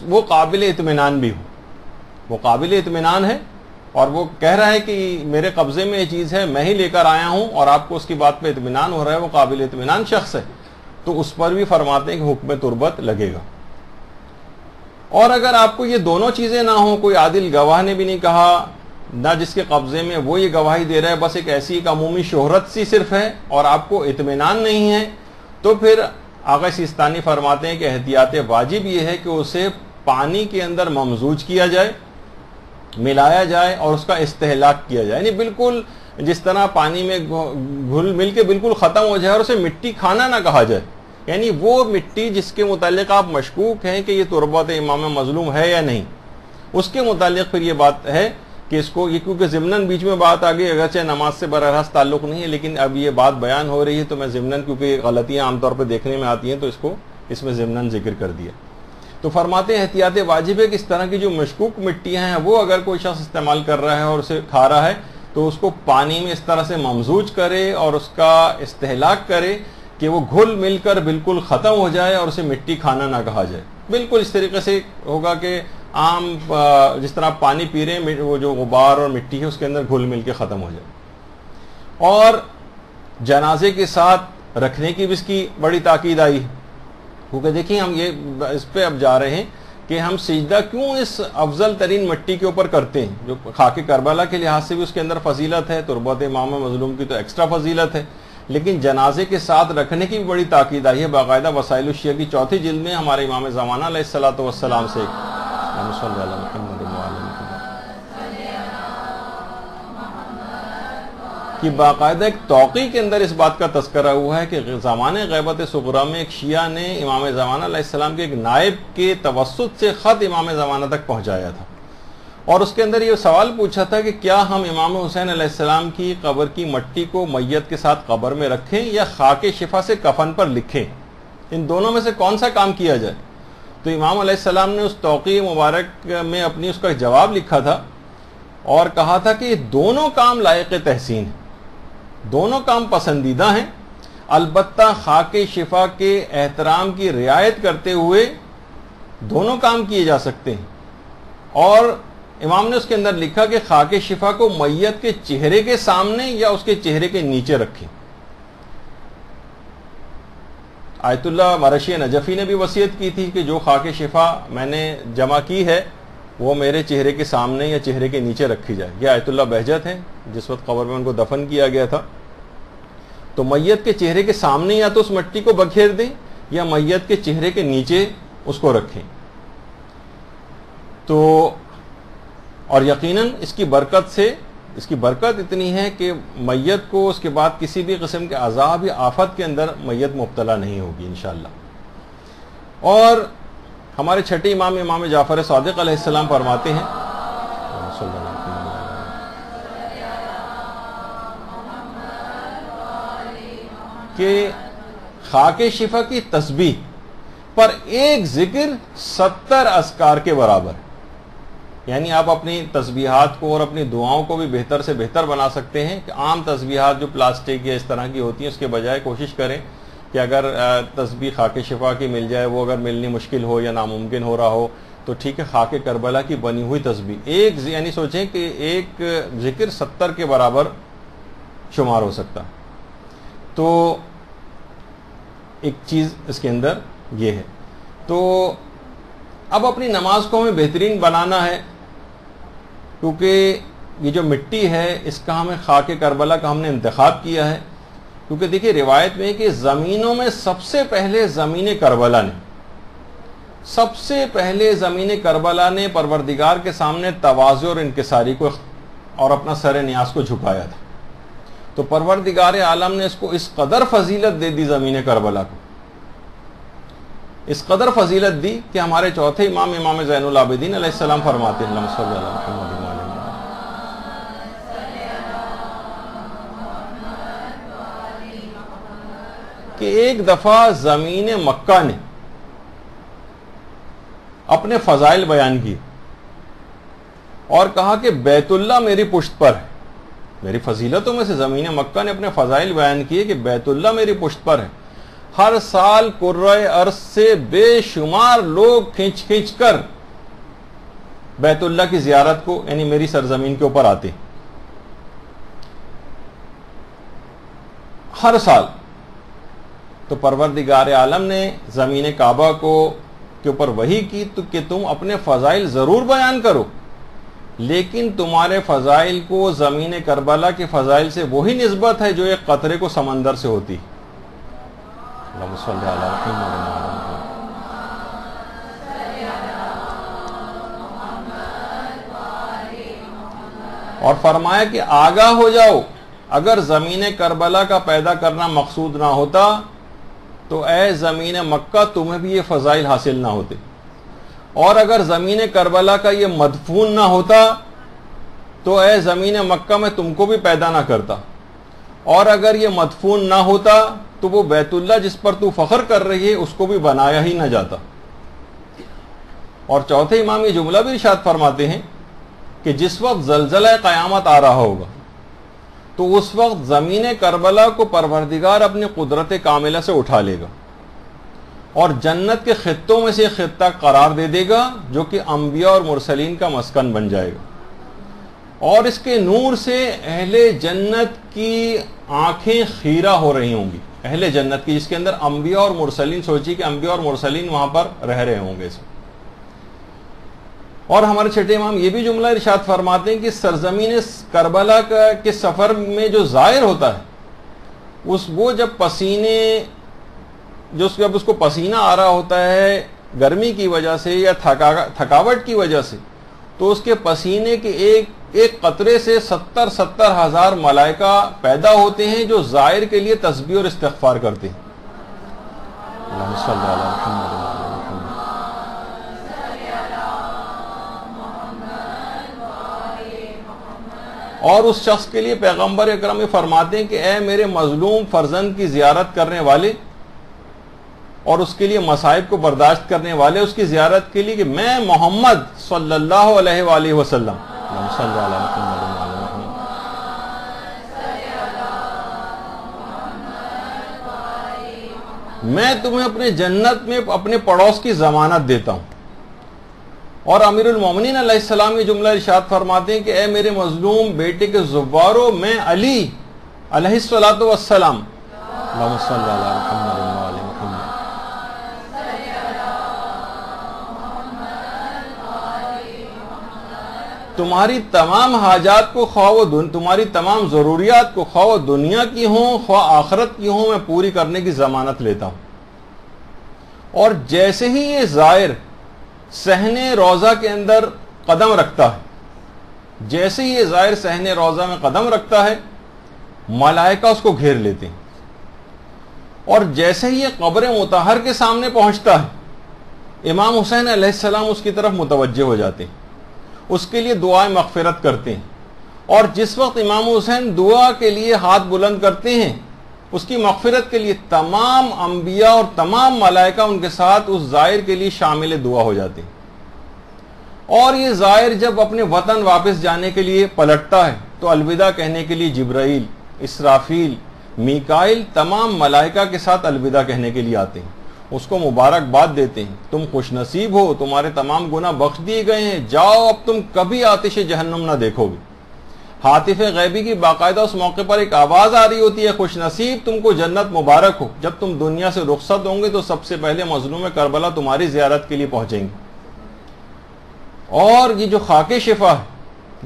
وہ قابل اطمینان بھی ہو، وہ قابل اطمینان ہے اور وہ کہہ رہا ہے کہ میرے قبضے میں یہ چیز ہے، میں ہی لے کر آیا ہوں، اور آپ کو اس کی بات پہ اطمینان ہو رہا ہے، وہ قابل اطمینان شخص ہے، تو اس پر بھی فرماتے ہیں کہ حکم تربت لگے گا۔ اور اگر آپ کو یہ دونوں چیزیں نہ ہوں، کوئی عادل گواہ نے بھی نہیں کہا نہ جس کے قبضے میں وہ یہ گواہی دے رہا ہے، بس ایک ایسی ایک عمومی شہرت سی صرف ہے اور آپ کو اطمینان نہیں ہے، تو پھر آقا سیستانی فرماتے ہیں کہ احتیاط واجب یہ ہے کہ اسے پانی کے اندر ممزوج کیا جائے، ملایا جائے اور اس کا استہلاک کیا جائے، یعنی بالکل جس طرح پانی میں گھل مل کے بالکل ختم ہو جائے اور اسے مٹی کھانا نہ کہا جائے، یعنی وہ مٹی جس کے متعلق آپ مشکوک ہیں کہ یہ تربت امام مظلوم ہے یا نہیں، اس کے متعلق پھر یہ بات ہے کہ اس کو، یہ کیونکہ ضمناً بیچ میں بات آ گئی، اگرچہ نماز سے براہ راست تعلق نہیں ہے، لیکن اب یہ بات بیان ہو رہی ہے تو میں ضمناً، کیونکہ غلطیاں عام طور پہ دیکھنے میں آتی ہیں تو اس میں ضمناً ذکر کر دیا۔ تو فرماتے ہیں احتیاط واجب ہے کہ اس طرح کی جو مشکوک مٹیاں ہیں وہ اگر کوئی شخص استعمال کر رہا ہے اور اسے کھا رہا ہے تو اس کو پانی میں اس طرح سے ممزوج کرے اور اس کا استہلاک کرے کہ وہ گھل مل کر بالکل ختم ہو جائے اور اسے مٹی کھانا نہ کہا جائے۔ بالکل اس طریقے سے ہوگا کہ عام جس طرح آپ پانی پی رہے ہیں، وہ جو غبار اور مٹی ہے اس کے اندر گھل مل کے ختم ہو جائے۔ اور جنازے کے ساتھ رکھنے کی بھی اس کی بڑی تاکید آئی ہے، کیونکہ دیکھیں ہم یہ اس پہ اب جا رہے ہیں کہ ہم سجدہ کیوں اس افضل ترین مٹی کے اوپر کرتے ہیں، جو خاک کربلا کے لحاظ سے بھی اس کے اندر فضیلت ہے، تربت امام مظلوم کی تو ایکسٹرا فضیلت ہے، لیکن جنازے کے ساتھ رکھنے کی بھی بڑی تاکید آئی ہے۔ باقاعدہ وسائل الشیعہ کی 4 جلد میں ہمارے امام زمانہ علیہ الصلوۃ والسلام سے کہ باقاعدہ ایک توقیع کے اندر اس بات کا تذکرہ ہوا ہے کہ زمانہ غیبت صغریٰ میں ایک شیعہ نے امام زمانہ علیہ السلام کے ایک نائب کے توسط سے خط امام زمانہ تک پہنچایا تھا، اور اس کے اندر یہ سوال پوچھا تھا کہ کیا ہم امام حسین علیہ السلام کی قبر کی مٹی کو میت کے ساتھ قبر میں رکھیں یا خاک شفا سے کفن پر لکھیں، ان دونوں میں سے کون سا کام کیا جائے؟ تو امام علیہ السلام نے اس توقیع مبارک میں اپنی اس کا جواب لکھا تھا اور کہا تھا کہ یہ دونوں کام لائق تحسین ہیں، دونوں کام پسندیدہ ہیں، البتہ خاک شفا کے احترام کی رعایت کرتے ہوئے دونوں کام کیے جا سکتے ہیں۔ اور امام نے اس کے اندر لکھا کہ خاک شفا کو میت کے چہرے کے سامنے یا اس کے چہرے کے نیچے رکھیں۔ آیت اللہ مرشی نجفی نے بھی وصیت کی تھی کہ جو خاک شفا میں نے جمع کی ہے وہ میرے چہرے کے سامنے یا چہرے کے نیچے رکھی جائے۔ یہ آیت اللہ بہجت ہیں، جس وقت قبر میں ان کو دفن کیا گیا تھا، تو میت کے چہرے کے سامنے یا تو اس مٹی کو بکھیر دیں یا میت کے چہرے کے نیچے اس کو رکھیں۔ تو اور یقیناً اس کی برکت اتنی ہے کہ میت کو اس کے بعد کسی بھی قسم کے عذاب یا آفت کے اندر میت مبتلا نہیں ہوگی انشاءاللہ۔ اور ہمارے چھٹے امام جعفر صادق علیہ السلام فرماتے ہیں کہ خاک شفا کی تسبیح پر ایک ذکر 70 اذکار کے برابر، یعنی آپ اپنی تسبیحات کو اور اپنی دعاؤں کو بھی بہتر سے بہتر بنا سکتے ہیں کہ عام تسبیحات جو پلاسٹک یا اس طرح کی ہوتی ہیں اس کے بجائے کوشش کریں کہ اگر تسبیح خاک شفا کی مل جائے، وہ اگر ملنی مشکل ہو یا ناممکن ہو رہا ہو تو ٹھیک ہے، خاک کربلا کی بنی ہوئی تسبیح یعنی سوچیں کہ ایک ذکر 70 کے برابر شمار ہو سکتا۔ تو ایک چیز اس کے اندر یہ ہے۔ تو اب اپنی نماز کو ہمیں بہترین بنانا ہے، کیونکہ یہ جو مٹی ہے اس کا ہمیں خاک کربلا کا ہم نے انتخاب کیا ہے، کیونکہ دیکھیے روایت میں کہ زمینوں میں سب سے پہلے زمین کربلا نے پروردگار کے سامنے تواضع اور انکساری کو اور اپنا سر نیاز کو جھکایا تھا۔ تو پروردگار عالم نے اس کو اس قدر فضیلت دے دی، زمین کربلا کو اس قدر فضیلت دی کہ ہمارے چوتھے امام زین العابدین علیہ السلام فرماتے ہیں اللہم صلی علی محمد کہ ایک دفعہ زمین مکہ نے اپنے فضائل بیان کی اور کہا کہ بیت اللہ میری پشت پر ہے۔ میری فضیلتوں میں سے زمین مکہ نے اپنے فضائل بیان کیے کہ بیت اللہ میری پشت پر ہے۔ ہر سال کرۂ ارض سے بے شمار لوگ کھنچ کر بیت اللہ کی زیارت کو یعنی میری سرزمین کے اوپر آتے، ہر سال۔ تو پروردگار عالم نے زمین کعبہ کے اوپر وحی کی تو کہ تم اپنے فضائل ضرور بیان کرو، لیکن تمہارے فضائل کو زمین کربلا کے فضائل سے وہی نسبت ہے جو ایک قطرے کو سمندر سے ہوتی. اللہم صلی علی محمد. اور فرمایا کہ آگاہ ہو جاؤ، اگر زمین کربلا کا پیدا کرنا مقصود نہ ہوتا تو اے زمین مکہ تمہیں بھی یہ فضائل حاصل نہ ہوتے، اور اگر زمین کربلا کا یہ مدفون نہ ہوتا تو اے زمین مکہ میں تم کو بھی پیدا نہ کرتا، اور اگر یہ مدفون نہ ہوتا تو وہ بیت اللہ جس پر تو فخر کر رہی ہے اس کو بھی بنایا ہی نہ جاتا. اور چوتھے امام یہ جملہ بھی ارشاد فرماتے ہیں کہ جس وقت زلزلہ قیامت آ رہا ہوگا تو اس وقت زمین کربلا کو پروردگار اپنی قدرت کاملہ سے اٹھا لے گا اور جنت کے خطوں میں سے ایک خطہ قرار دے دے گا جو کہ انبیاء اور مرسلین کا مسکن بن جائے گا، اور اس کے نور سے اہل جنت کی آنکھیں خیرہ ہو رہی ہوں گی. اہل جنت کی جس کے اندر انبیاء اور مرسلین، سوچی کہ انبیاء اور مرسلین وہاں پر رہ رہے ہوں گے. اور ہمارے چھٹے امام یہ بھی جملہ ارشاد فرماتے ہیں کہ سرزمین کربلا کے سفر میں جو زائر ہوتا ہے وہ جب اس کو پسینہ آ رہا ہوتا ہے گرمی کی وجہ سے یا تھکاوٹ کی وجہ سے، تو اس کے پسینے کے ایک قطرے سے 70 ہزار ملائکہ پیدا ہوتے ہیں جو زائر کے لیے تسبیح اور استغفار کرتے ہیں. اللہم صلی علی محمد. اور اس شخص کے لیے پیغمبر اکرم فرماتے ہیں کہ اے میرے مظلوم فرزند کی زیارت کرنے والے اور اس کے لیے مصائب کو برداشت کرنے والے، اس کی زیارت کے لیے کہ میں محمد صلی اللہ علیہ وآلہ وسلم صلی اللہ علیہ میں تمہیں اپنے جنت میں اپنے پڑوس کی ضمانت دیتا ہوں. اور امیر المومنین علیہ السلام یہ جملہ ارشاد فرماتے ہیں کہ اے میرے مظلوم بیٹے کے زوارو، میں علی علیہ الصلوۃ والسلام اللہم صلی علی محمد وآل محمد تمہاری تمام حاجات کو تمہاری تمام ضروریات کو خواہ دنیا کی ہوں خواہ آخرت کی ہوں میں پوری کرنے کی ضمانت لیتا ہوں. اور جیسے ہی یہ زائر صحن روضہ کے اندر قدم رکھتا ہے، جیسے ہی یہ زائر صحن روضہ میں قدم رکھتا ہے ملائکہ اس کو گھیر لیتے ہیں، اور جیسے ہی یہ قبر مطہر کے سامنے پہنچتا ہے امام حسین علیہ السلام اس کی طرف متوجہ ہو جاتے ہیں، اس کے لیے دعائیں مغفرت کرتے ہیں. اور جس وقت امام حسین دعا کے لیے ہاتھ بلند کرتے ہیں اس کی مغفرت کے لیے تمام انبیاء اور تمام ملائکہ ان کے ساتھ اس زائر کے لیے شامل دعا ہو جاتے ہیں. اور یہ زائر جب اپنے وطن واپس جانے کے لیے پلٹتا ہے تو الوداع کہنے کے لیے جبرائیل، اسرافیل، میکائیل تمام ملائکہ کے ساتھ الوداع کہنے کے لیے آتے ہیں، اس کو مبارکباد دیتے ہیں، تم خوش نصیب ہو، تمہارے تمام گناہ بخش دیے گئے ہیں، جاؤ اب تم کبھی آتش جہنم نہ دیکھو گے. ہاتف غیبی کی باقاعدہ اس موقع پر ایک آواز آ رہی ہوتی ہے، خوش نصیب تم کو جنت مبارک ہو، جب تم دنیا سے رخصت ہوں گے تو سب سے پہلے مظلوم کربلا تمہاری زیارت کے لیے پہنچیں گے. اور یہ جو خاک شفا ہے،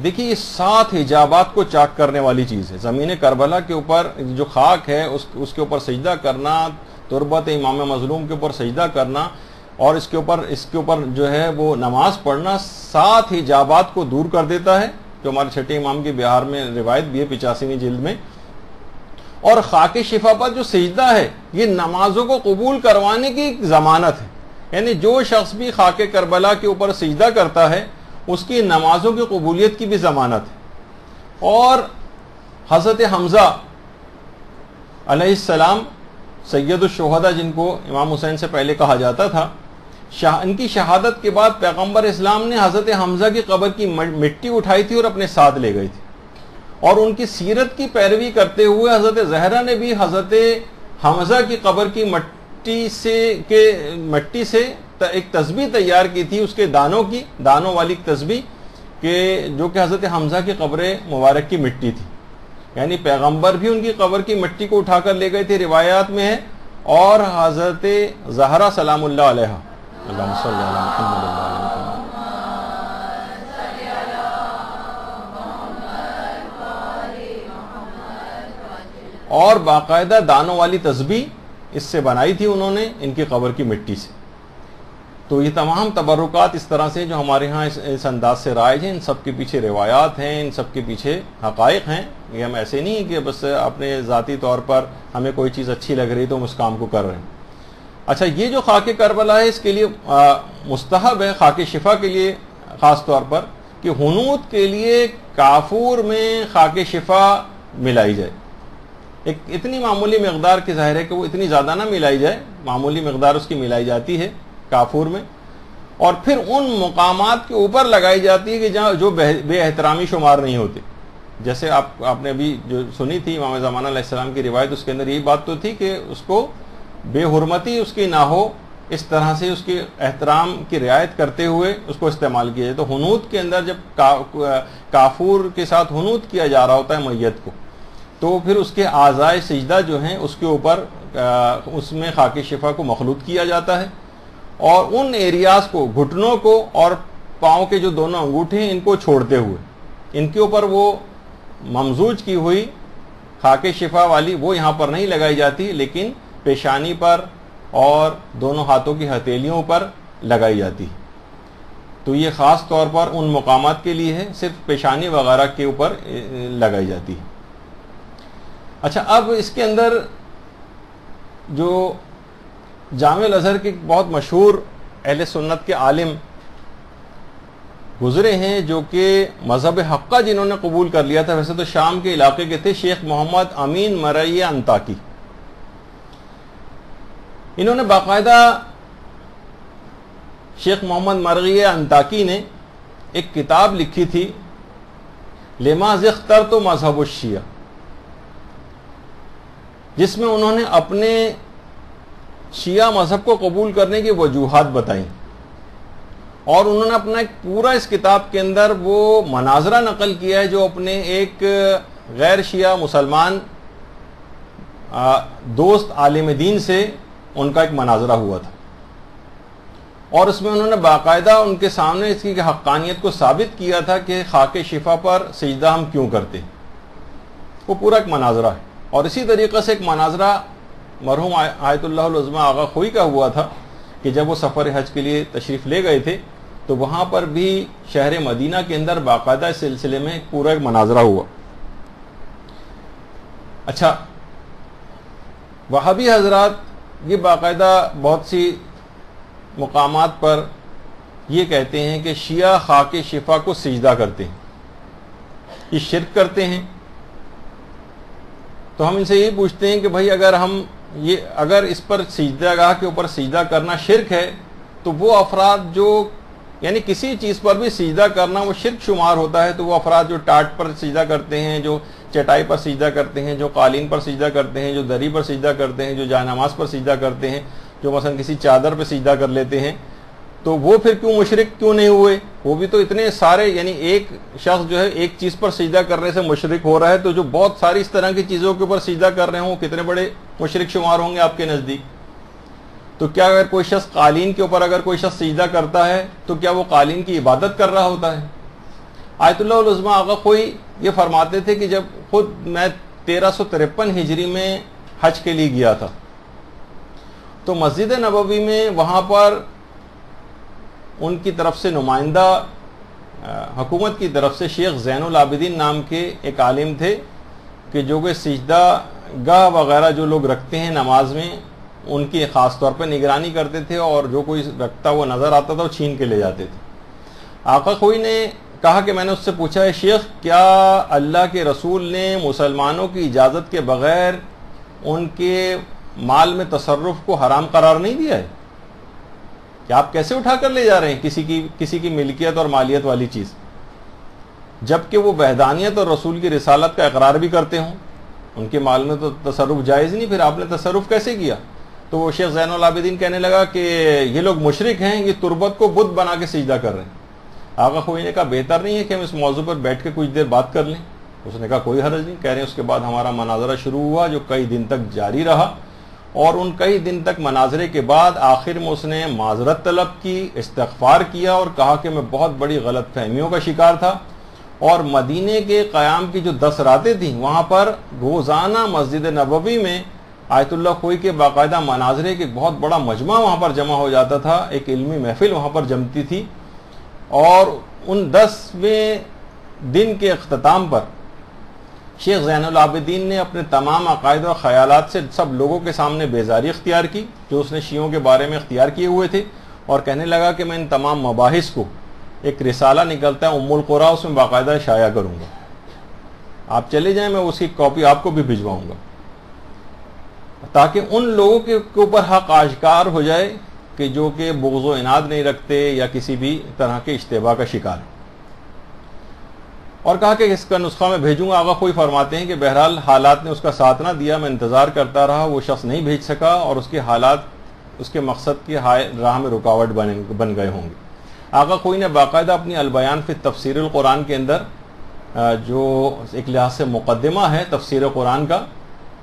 دیکھیے یہ 7 حجابات کو چاک کرنے والی چیز ہے. زمین کربلا کے اوپر جو خاک ہے اس کے اوپر سجدہ کرنا، تربت امام مظلوم کے اوپر سجدہ کرنا، اور اس کے اوپر جو ہے وہ نماز پڑھنا 7 حجابات کو دور کر دیتا ہے، جو ہمارے چھٹے امام کی بہار میں روایت بھی ہے 85ویں جلد میں. اور خاک شفا پر جو سجدہ ہے یہ نمازوں کو قبول کروانے کی ضمانت ہے، یعنی جو شخص بھی خاک کربلا کے اوپر سجدہ کرتا ہے اس کی نمازوں کی قبولیت کی بھی ضمانت ہے. اور حضرت حمزہ علیہ السلام سید الشہداء جن کو امام حسین سے پہلے کہا جاتا تھا، ان کی شہادت کے بعد پیغمبر اسلام نے حضرت حمزہ کی قبر کی مٹی اٹھائی تھی اور اپنے ساتھ لے گئی تھی، اور ان کی سیرت کی پیروی کرتے ہوئے حضرت زہرا نے بھی حضرت حمزہ کی قبر کی مٹی سے ایک تسبیح تیار کی تھی، اس کے دانوں والی تسبیح کہ جو کہ حضرت حمزہ کی قبر مبارک کی مٹی تھی. یعنی پیغمبر بھی ان کی قبر کی مٹی کو اٹھا کر لے گئے تھے، روایات میں ہے، اور حضرت زہرا سلام اللہ علیہ اللہم صلی علی محمد اور باقاعدہ دانوں والی تسبیح اس سے بنائی تھی انہوں نے ان کی قبر کی مٹی سے. تو یہ تمام تبرکات اس طرح سے جو ہمارے ہاں اس انداز سے رائج ہیں، ان سب کے پیچھے روایات ہیں، ان سب کے پیچھے حقائق ہیں. یہ ہم ایسے نہیں کہ بس اپنے ذاتی طور پر ہمیں کوئی چیز اچھی لگ رہی تو ہم اس کام کو کر رہے ہیں. اچھا، یہ جو خاک کربلا ہے اس کے لیے مستحب ہے، خاک شفا کے لیے خاص طور پر، کہ حنوط کے لیے کافور میں خاک شفا ملائی جائے. ایک اتنی معمولی مقدار کی ظاہر ہے کہ وہ اتنی زیادہ نہ ملائی جائے، معمولی مقدار اس کی ملائی جاتی ہے کافور میں، اور پھر ان مقامات کے اوپر لگائی جاتی ہے کہ جہاں جو بے احترامی شمار نہیں ہوتے. جیسے آپ نے ابھی جو سنی تھی امام زمانہ علیہ السلام کی روایت، اس کے اندر یہی بات تو تھی کہ اس کو بے حرمتی اس کی نہ ہو، اس طرح سے اس کے احترام کی رعایت کرتے ہوئے اس کو استعمال کیا جائے. تو حنوط کے اندر جب کافور کے ساتھ حنوط کیا جا رہا ہوتا ہے میت کو، تو پھر اس کے اعضائے سجدہ جو ہیں اس کے اوپر اس میں خاک شفا کو مخلوط کیا جاتا ہے، اور ان ایریاز کو، گھٹنوں کو اور پاؤں کے جو دونوں انگوٹھے ہیں ان کو چھوڑتے ہوئے ان کے اوپر وہ ممزوج کی ہوئی خاک شفا والی وہ یہاں پر نہیں لگائی جاتی، لیکن پیشانی پر اور دونوں ہاتھوں کی ہتھیلیوں پر لگائی جاتی. تو یہ خاص طور پر ان مقامات کے لیے ہے، صرف پیشانی وغیرہ کے اوپر لگائی جاتی ہے. اچھا، اب اس کے اندر جو جامع الازہر کے بہت مشہور اہل سنت کے عالم گزرے ہیں، جو کہ مذہب حقہ جنہوں نے قبول کر لیا تھا، ویسے تو شام کے علاقے کے تھے، شیخ محمد امین مرعی انطاکی. انہوں نے باقاعدہ شیخ محمد مرعی انطاکی نے ایک کتاب لکھی تھی، لما اخترت مذہب الشیعہ، جس میں انہوں نے اپنے شیعہ مذہب کو قبول کرنے کی وجوہات بتائیں، اور انہوں نے اپنا ایک پورا اس کتاب کے اندر وہ مناظرہ نقل کیا ہے جو اپنے ایک غیر شیعہ مسلمان دوست عالم دین سے ان کا ایک مناظرہ ہوا تھا، اور اس میں انہوں نے باقاعدہ ان کے سامنے اس کی حقانیت کو ثابت کیا تھا کہ خاک شفا پر سجدہ ہم کیوں کرتے ہیں. وہ پورا ایک مناظرہ ہے. اور اسی طریقے سے ایک مناظرہ مرحوم آیت اللہ العظمی آغا خوئی کا ہوا تھا کہ جب وہ سفر حج کے لیے تشریف لے گئے تھے تو وہاں پر بھی شہر مدینہ کے اندر باقاعدہ اس سلسلے میں پورا ایک مناظرہ ہوا. اچھا، وہابی حضرات یہ باقاعدہ بہت سی مقامات پر یہ کہتے ہیں کہ شیعہ خاک شفا کو سجدہ کرتے ہیں، یہ شرک کرتے ہیں. تو ہم ان سے یہ پوچھتے ہیں کہ بھائی اگر اس پر سجدہ گاہ کے اوپر سجدہ کرنا شرک ہے تو وہ افراد جو یعنی کسی چیز پر بھی سجدہ کرنا وہ شرک شمار ہوتا ہے، تو وہ افراد جو ٹاٹ پر سجدہ کرتے ہیں، جو چٹائی پر سجدہ کرتے ہیں، جو قالین پر سجدہ کرتے ہیں، جو دری پر سجدہ کرتے ہیں، جو جائے نماز پر سجدہ کرتے ہیں، جو مثلا کسی چادر پہ سجدہ کر لیتے ہیں، تو وہ پھر کیوں مشرک کیوں نہیں ہوئے؟ وہ بھی تو اتنے سارے، یعنی ایک شخص جو ہے ایک چیز پر سجدہ کرنے سے مشرک ہو رہا ہے، تو جو بہت ساری اس طرح کی چیزوں کے اوپر سجدہ کر رہے ہوں کتنے بڑے مشرک شمار ہوں گے آپ کے نزدیک. تو کیا اگر کوئی شخص قالین کے اوپر اگر کوئی شخص سجدہ کرتا ہے تو کیا وہ قالین کی عبادت کر رہا ہوتا ہے؟ آیت اللہ العظمی آغا خوئی یہ فرماتے تھے کہ جب خود میں 1353 ہجری میں حج کے لیے گیا تھا تو مسجد نبوی میں وہاں پر ان کی طرف سے نمائندہ حکومت کی طرف سے شیخ زین العابدین نام کے ایک عالم تھے کہ جو کہ سجدہ گاہ وغیرہ جو لوگ رکھتے ہیں نماز میں ان کی خاص طور پر نگرانی کرتے تھے، اور جو کوئی رکھتا وہ نظر آتا تھا وہ چھین کے لے جاتے تھے. آقا خوئی نے کہا کہ میں نے اس سے پوچھا ہے شیخ، کیا اللہ کے رسول نے مسلمانوں کی اجازت کے بغیر ان کے مال میں تصرف کو حرام قرار نہیں دیا ہے؟ کہ آپ کیسے اٹھا کر لے جا رہے ہیں کسی کی ملکیت اور مالیت والی چیز، جبکہ وہ وحدانیت اور رسول کی رسالت کا اقرار بھی کرتے ہوں؟ ان کے مال میں تو تصرف جائز نہیں، پھر آپ نے تصرف کیسے کیا؟ تو وہ شیخ زین العابدین کہنے لگا کہ یہ لوگ مشرک ہیں، یہ تربت کو بت بنا کے سجدہ کر رہے ہیں. آقا خوئی نے کہا بہتر نہیں ہے کہ ہم اس موضوع پر بیٹھ کے کچھ دیر بات کر لیں؟ اس نے کہا کوئی حرج نہیں. کہہ رہے ہیں اس کے بعد ہمارا مناظرہ شروع ہوا جو کئی دن تک جاری رہا، اور ان کئی دن تک مناظرے کے بعد آخر میں اس نے معذرت طلب کی، استغفار کیا اور کہا کہ میں بہت بڑی غلط فہمیوں کا شکار تھا، اور مدینے کے قیام کی جو 10 راتیں تھیں وہاں پر روزانہ مسجد نبوی میں آیت اللہ خوئی کے باقاعدہ مناظرے کے بہت بڑا مجمع وہاں پر جمع ہو جاتا تھا، ایک علمی محفل وہاں پر جمتی تھی، اور ان 10ویں دن کے اختتام پر شیخ زین العابدین نے اپنے تمام عقائد اور خیالات سے سب لوگوں کے سامنے بیزاری اختیار کی جو اس نے شیعوں کے بارے میں اختیار کیے ہوئے تھے، اور کہنے لگا کہ میں ان تمام مباحث کو ایک رسالہ نکلتا ہے ام القرا، اس میں باقاعدہ شائع کروں گا، آپ چلے جائیں، میں اس کی کاپی آپ کو بھی بھجواؤں گا، تاکہ ان لوگوں کے اوپر حق آشکار ہو جائے کہ جو کہ بغض و عناد نہیں رکھتے یا کسی بھی طرح کے اشتباہ کا شکار ہیں۔ اور کہا کہ اس کا نسخہ میں بھیجوں گا۔ آغا خوئی فرماتے ہیں کہ بہرحال حالات نے اس کا ساتھ نہ دیا، میں انتظار کرتا رہا، وہ شخص نہیں بھیج سکا، اور اس کے حالات اس کے مقصد کی راہ میں رکاوٹ بن گئے ہوں گے۔ آغا خوئی نے باقاعدہ اپنی البیان فی تفسیر القرآن کے اندر جو ایک لحاظ سے مقدمہ ہے تفسیر قرآن کا،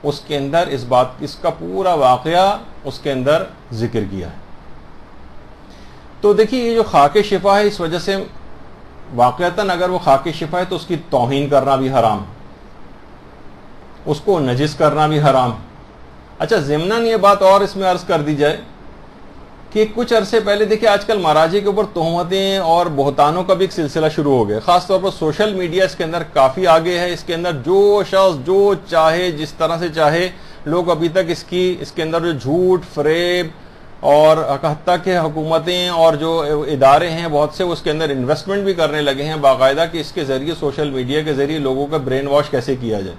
اس کے اندر اس کا پورا واقعہ اس کے اندر ذکر کیا ہے۔ تو دیکھیے یہ جو خاک شفا ہے، اس وجہ سے واقعتاً اگر وہ خاک شفا ہے تو اس کی توہین کرنا بھی حرام ہے، اس کو نجس کرنا بھی حرام ہے۔ اچھا ضمناً یہ بات اور اس میں عرض کر دی جائے کہ کچھ عرصے پہلے دیکھیں آج کل مراجع کے اوپر تہمتیں اور بہتانوں کا بھی ایک سلسلہ شروع ہو گیا، خاص طور پر سوشل میڈیا اس کے اندر کافی آگے ہے۔ اس کے اندر جو شخص جو چاہے جس طرح سے چاہے، لوگ ابھی تک اس کے اندر جو جھوٹ فریب اور حتیٰ کہ حکومتیں اور جو ادارے ہیں بہت سے اس کے اندر انویسٹمنٹ بھی کرنے لگے ہیں باقاعدہ کہ اس کے ذریعے سوشل میڈیا کے ذریعے لوگوں کا برین واش کیسے کیا جائے۔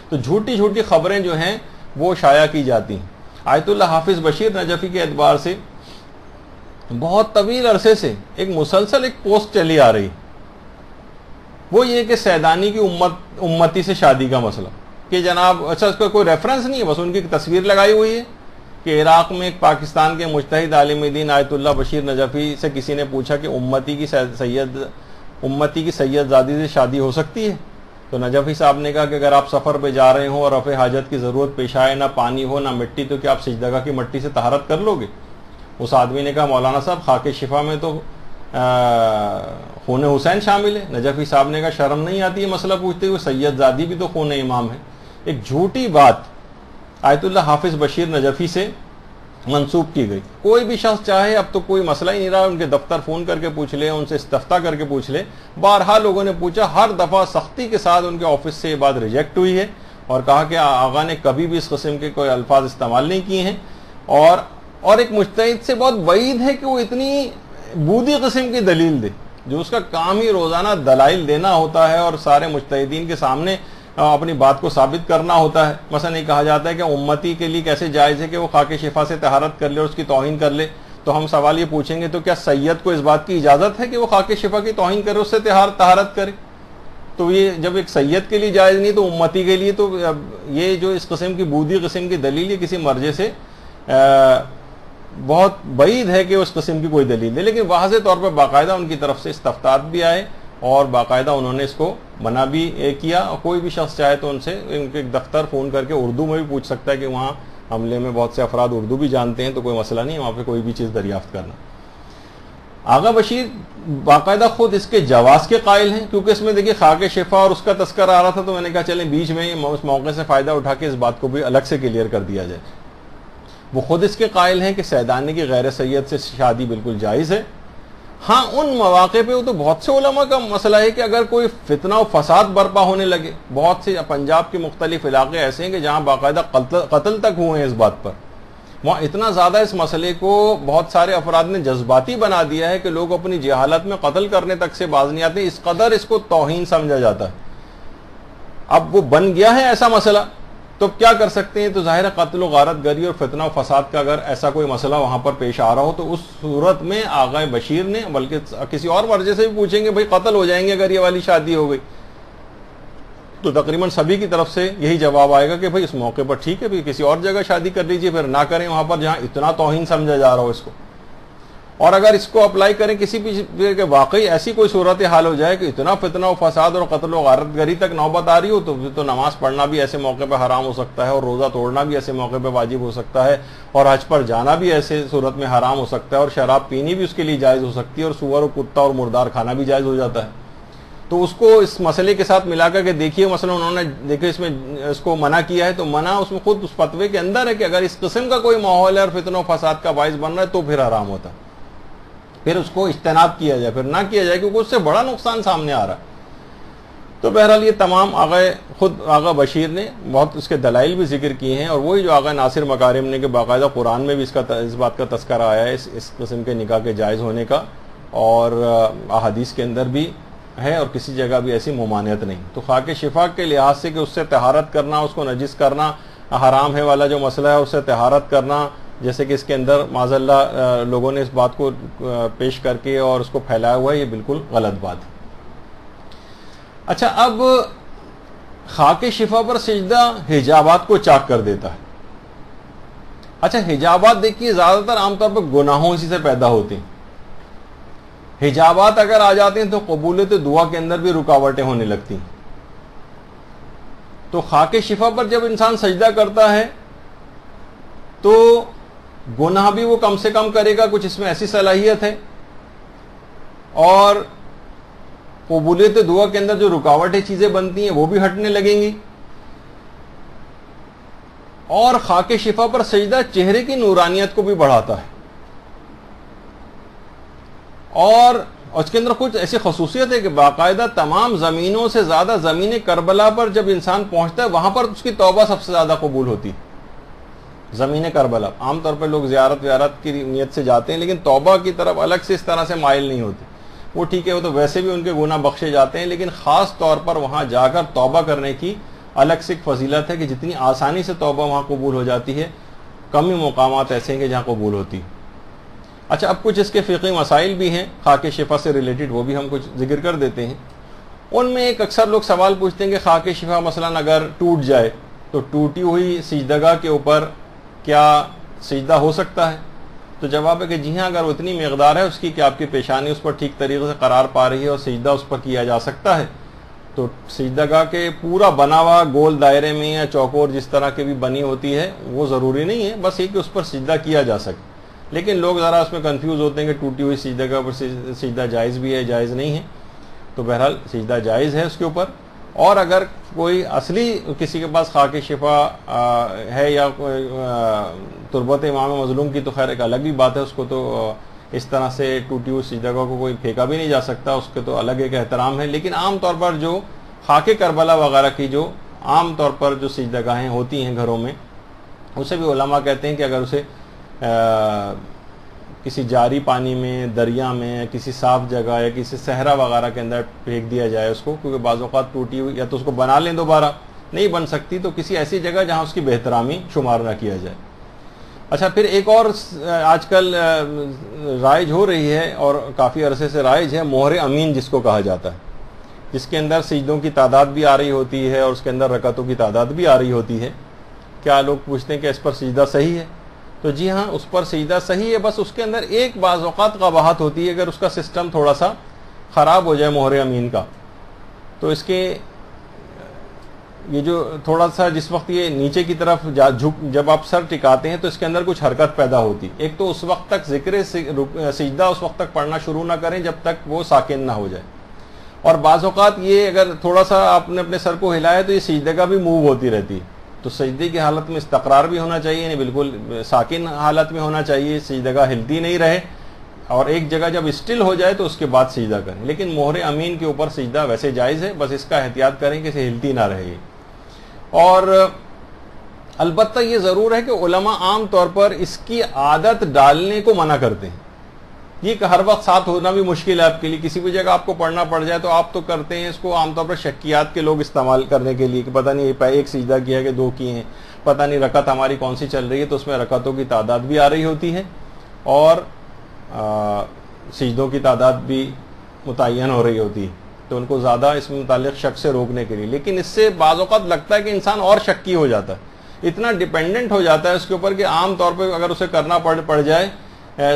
تو جھوٹی جھوٹی خبریں جو ہیں وہ شائع کی جاتی ہیں۔ آیت اللہ حافظ بشیر نجفی کے اعتبار سے بہت طویل عرصے سے ایک مسلسل ایک پوسٹ چلی آ رہی، وہ یہ کہ سیدانی کی امتی سے شادی کا مسئلہ، کہ جناب اچھا اس کا کوئی ریفرنس نہیں ہے، بس ان کی تصویر لگائی ہوئی ہے کہ عراق میں ایک پاکستان کے مجتہد عالم دین آیت اللہ بشیر نجفی سے کسی نے پوچھا کہ امتی کی سید زادی سے شادی ہو سکتی ہے؟ تو نجفی صاحب نے کہا کہ اگر آپ سفر پہ جا رہے ہوں اور رفع حاجت کی ضرورت پیش آئے، نہ پانی ہو نہ مٹی، تو کیا آپ سجدگاہ کی مٹی سے طہارت کر لو گے؟ اس آدمی نے کہا مولانا صاحب خاک شفا میں تو خون حسین شامل ہے۔ نجفی صاحب نے کہا شرم نہیں آتی ہے مسئلہ پوچھتے ہوئے، سید زادی بھی تو خون امام ہے۔ ایک جھوٹی بات آیت اللہ حافظ بشیر نجفی سے منسوب کی گئی۔ کوئی بھی شخص چاہے، اب تو کوئی مسئلہ ہی نہیں رہا، ان کے دفتر فون کر کے پوچھ لے، ان سے استفتاء کر کے پوچھ لے، بارہا لوگوں نے پوچھا، ہر دفعہ سختی کے ساتھ ان کے آفس سے یہ بات ریجیکٹ ہوئی ہے، اور کہا کہ آغا نے کبھی بھی اس قسم کے کوئی الفاظ استعمال نہیں کیے ہیں، اور ایک مجتہد سے بہت بعید ہے کہ وہ اتنی بودی قسم کی دلیل دے، جو اس کا کام ہی روزانہ دلائل دینا ہوتا ہے اور سارے مجتہدین کے سامنے اپنی بات کو ثابت کرنا ہوتا ہے۔ مثلا یہ کہا جاتا ہے کہ امتی کے لیے کیسے جائز ہے کہ وہ خاک شفا سے طہارت کر لے اور اس کی توہین کر لے، تو ہم سوال یہ پوچھیں گے تو کیا سید کو اس بات کی اجازت ہے کہ وہ خاک شفا کی توہین کرے، اس سے طہارت کرے؟ تو یہ جب ایک سید کے لیے جائز نہیں تو امتی کے لیے، تو یہ جو اس قسم کی بودی قسم کی دلیل یہ کسی مرجع سے بہت بعید ہے کہ اس قسم کی کوئی دلیل دے۔ لیکن واضح طور پر باقاعدہ ان کی طرف سے استفتاءات بھی آئے اور باقاعدہ انہوں نے اس کو منع بھی کیا، اور کوئی بھی شخص چاہے تو ان سے ان کے دفتر فون کر کے اردو میں بھی پوچھ سکتا ہے کہ وہاں عملے میں بہت سے افراد اردو بھی جانتے ہیں، تو کوئی مسئلہ نہیں وہاں پہ کوئی بھی چیز دریافت کرنا۔ آغا بشیر باقاعدہ خود اس کے جواز کے قائل ہیں، کیونکہ اس میں دیکھیے خاک شفا اور اس کا تذکرہ آ رہا تھا، تو میں نے کہا چلیں بیچ میں اس موقع سے فائدہ اٹھا کے اس بات کو بھی الگ سے کلیئر کر دیا جائے۔ وہ خود اس کے قائل ہیں کہ سیدانی کی غیر سید سے شادی بالکل جائز ہے۔ ہاں ان مواقع پہ وہ تو بہت سے علماء کا مسئلہ ہے کہ اگر کوئی فتنہ و فساد برپا ہونے لگے، بہت سے پنجاب کے مختلف علاقے ایسے ہیں کہ جہاں باقاعدہ قتل تک ہوئے ہیں اس بات پر، وہاں اتنا زیادہ اس مسئلے کو بہت سارے افراد نے جذباتی بنا دیا ہے کہ لوگ اپنی جہالت میں قتل کرنے تک سے باز نہیں آتے، اس قدر اس کو توہین سمجھا جاتا ہے۔ اب وہ بن گیا ہے ایسا مسئلہ، تو کیا کر سکتے ہیں؟ تو ظاہر قتل و غارت گری اور فتنہ و فساد کا اگر ایسا کوئی مسئلہ وہاں پر پیش آ رہا ہو تو اس صورت میں آغا بشیر نے، بلکہ کسی اور ورجے سے بھی پوچھیں گے بھائی قتل ہو جائیں گے اگر یہ والی شادی ہو گئی، تو تقریباً سبھی کی طرف سے یہی جواب آئے گا کہ بھائی اس موقع پر ٹھیک ہے، کسی اور جگہ شادی کر لیجیے، پھر نہ کریں وہاں پر جہاں اتنا توہین سمجھا جا رہا ہو اس کو۔ اور اگر اس کو اپلائی کریں کسی بھی کہ واقعی ایسی کوئی صورت حال ہو جائے کہ اتنا فتنہ و فساد اور قتل و غارت گری تک نوبت آ رہی ہو، تو نماز پڑھنا بھی ایسے موقع پہ حرام ہو سکتا ہے، اور روزہ توڑنا بھی ایسے موقع پہ واجب ہو سکتا ہے، اور حج پر جانا بھی ایسے صورت میں حرام ہو سکتا ہے، اور شراب پینی بھی اس کے لیے جائز ہو سکتی ہے، اور سور و کتا اور مردار کھانا بھی جائز ہو جاتا ہے۔ تو اس کو اس مسئلے کے ساتھ ملا کر کے دیکھیے، مثلا انہوں نے دیکھے اس میں اس کو منع کیا ہے، تو منع اس میں خود اس فتوے کے اندر ہے کہ اگر اس قسم کا کوئی ماحول ہے اور فتنہ و فساد کا باعث بن رہا ہے تو پھر حرام ہوتا، پھر اس کو اجتناب کیا جائے، پھر نہ کیا جائے، کیونکہ اس سے بڑا نقصان سامنے آ رہا ہے۔ تو بہرحال یہ تمام خود آغا بشیر نے بہت اس کے دلائل بھی ذکر کیے ہیں، اور وہی جو آغا ناصر مکارم نے کہ باقاعدہ قرآن میں بھی اس بات کا تذکرہ آیا ہے اس قسم کے نکاح کے جائز ہونے کا، اور احادیث کے اندر بھی ہے، اور کسی جگہ بھی ایسی ممانعت نہیں۔ تو خاک شفا کے لحاظ سے کہ اس سے طہارت کرنا، اس کو نجس کرنا حرام ہے والا جو مسئلہ ہے، اس سے طہارت کرنا، جیسے کہ اس کے اندر معاذ اللہ لوگوں نے اس بات کو پیش کر کے اور اس کو پھیلایا ہوا ہے، یہ بالکل غلط بات ہے۔ اچھا، اب خاک شفا پر سجدہ حجابات کو چاک کر دیتا ہے۔ اچھا، حجابات دیکھیے زیادہ تر عام طور پر گناہوں اسی سے پیدا ہوتے ہیں۔ حجابات اگر آ جاتے ہیں تو قبولیت دعا کے اندر بھی رکاوٹیں ہونے لگتی ہیں۔ تو خاک شفا پر جب انسان سجدہ کرتا ہے تو گناہ بھی وہ کم سے کم کرے گا، کچھ اس میں ایسی صلاحیت ہے، اور قبولیت دعا کے اندر جو رکاوٹیں چیزیں بنتی ہیں وہ بھی ہٹنے لگیں گی، اور خاک شفا پر سجدہ چہرے کی نورانیت کو بھی بڑھاتا ہے، اور اس کے اندر کچھ ایسی خصوصیت ہے کہ باقاعدہ تمام زمینوں سے زیادہ زمین کربلا پر جب انسان پہنچتا ہے وہاں پر اس کی توبہ سب سے زیادہ قبول ہوتی ہے۔ زمین کربلا عام طور پر لوگ زیارت کی نیت سے جاتے ہیں، لیکن توبہ کی طرف الگ سے اس طرح سے مائل نہیں ہوتے۔ وہ ٹھیک ہے، وہ تو ویسے بھی ان کے گناہ بخشے جاتے ہیں، لیکن خاص طور پر وہاں جا کر توبہ کرنے کی الگ سے ایک فضیلت ہے کہ جتنی آسانی سے توبہ وہاں قبول ہو جاتی ہے، کم ہی مقامات ایسے ہیں کہ جہاں قبول ہوتی ہے۔ اچھا، اب کچھ اس کے فقہی مسائل بھی ہیں خاک شفا سے ریلیٹڈ، وہ بھی ہم کچھ ذکر کر دیتے ہیں۔ ان میں ایک اکثر لوگ سوال پوچھتے ہیں کہ خاک شفا مثلا اگر ٹوٹ جائے تو ٹوٹی ہوئی سجدگاہ کے اوپر کیا سجدہ ہو سکتا ہے؟ تو جواب ہے کہ جی ہاں، اگر اتنی مقدار ہے اس کی کہ آپ کی پیشانی اس پر ٹھیک طریقے سے قرار پا رہی ہے اور سجدہ اس پر کیا جا سکتا ہے، تو سجدگاہ کے پورا بنا ہوا گول دائرے میں یا چوکور جس طرح کی بھی بنی ہوتی ہے وہ ضروری نہیں ہے، بس یہ کہ اس پر سجدہ کیا جا سکے۔ لیکن لوگ ذرا اس میں کنفیوز ہوتے ہیں کہ ٹوٹی ہوئی سجدگاہ پر سجدہ جائز بھی ہے، جائز نہیں ہے۔ تو بہرحال سجدہ جائز ہے اس کے اوپر، اور اگر کوئی اصلی کسی کے پاس خاک شفا ہے یا تربت امام مظلوم کی، تو خیر ایک الگ ہی بات ہے، اس کو تو اس طرح سے ٹوٹی ہوئی سجدگاہ کو کوئی پھینکا بھی نہیں جا سکتا، اس کے تو الگ ایک احترام ہے۔ لیکن عام طور پر جو خاک کربلا وغیرہ کی جو عام طور پر جو سجدگاہیں ہوتی ہیں گھروں میں، اسے بھی علماء کہتے ہیں کہ اگر اسے کسی جاری پانی میں، دریا میں، کسی صاف جگہ یا کسی صحرا وغیرہ کے اندر پھینک دیا جائے اس کو، کیونکہ بعض اوقات ٹوٹی ہوئی یا تو اس کو بنا لیں دوبارہ، نہیں بن سکتی تو کسی ایسی جگہ جہاں اس کی بہترامی شمار نہ کیا جائے۔ اچھا، پھر ایک اور آج کل رائج ہو رہی ہے اور کافی عرصے سے رائج ہے، مہر امین جس کو کہا جاتا ہے، جس کے اندر سجدوں کی تعداد بھی آ رہی ہوتی ہے اور اس کے اندر رکعتوں کی تعداد بھی آ رہی ہوتی ہے۔ کیا لوگ پوچھتے ہیں کہ اس پر سجدہ صحیح ہے؟ تو جی ہاں، اس پر سجدہ صحیح ہے، بس اس کے اندر ایک بعض اوقات قباحت ہوتی ہے، اگر اس کا سسٹم تھوڑا سا خراب ہو جائے مہر امین کا، تو اس کے یہ جو تھوڑا سا جس وقت یہ نیچے کی طرف جب آپ سر ٹکاتے ہیں تو اس کے اندر کچھ حرکت پیدا ہوتی۔ ایک تو اس وقت تک ذکر سجدہ اس وقت تک پڑھنا شروع نہ کریں جب تک وہ ساکن نہ ہو جائے، اور بعض اوقات یہ اگر تھوڑا سا آپ نے اپنے سر کو ہلایا تو یہ سجدہ بھی موو ہوتی رہتی ہے، تو سجدے کی حالت میں استقرار بھی ہونا چاہیے، یعنی بالکل ساکن حالت میں ہونا چاہیے، سجدہ ہلتی نہیں رہے، اور ایک جگہ جب اسٹل ہو جائے تو اس کے بعد سجدہ کریں۔ لیکن مہر امین کے اوپر سجدہ ویسے جائز ہے، بس اس کا احتیاط کریں کہ اسے ہلتی نہ رہے۔ اور البتہ یہ ضرور ہے کہ علماء عام طور پر اس کی عادت ڈالنے کو منع کرتے ہیں، یہ کہ ہر وقت ساتھ ہونا بھی مشکل ہے آپ کے لیے، کسی بھی جگہ آپ کو پڑھنا پڑ جائے تو آپ تو کرتے ہیں اس کو عام طور پر شکیات کے لوگ استعمال کرنے کے لیے، کہ پتہ نہیں ایک سجدہ کیا کہ دو کیے ہیں، پتہ نہیں رکعت ہماری کون سی چل رہی ہے، تو اس میں رکعتوں کی تعداد بھی آ رہی ہوتی ہے اور سجدوں کی تعداد بھی متعین ہو رہی ہوتی ہے، تو ان کو زیادہ اس میں متعلق شک سے روکنے کے لیے۔ لیکن اس سے بعض اوقات لگتا ہے کہ انسان اور شکی ہو جاتا ہے، اتنا ڈیپینڈنٹ ہو جاتا ہے اس کے اوپر کہ عام طور پہ اگر اسے کرنا پڑ جائے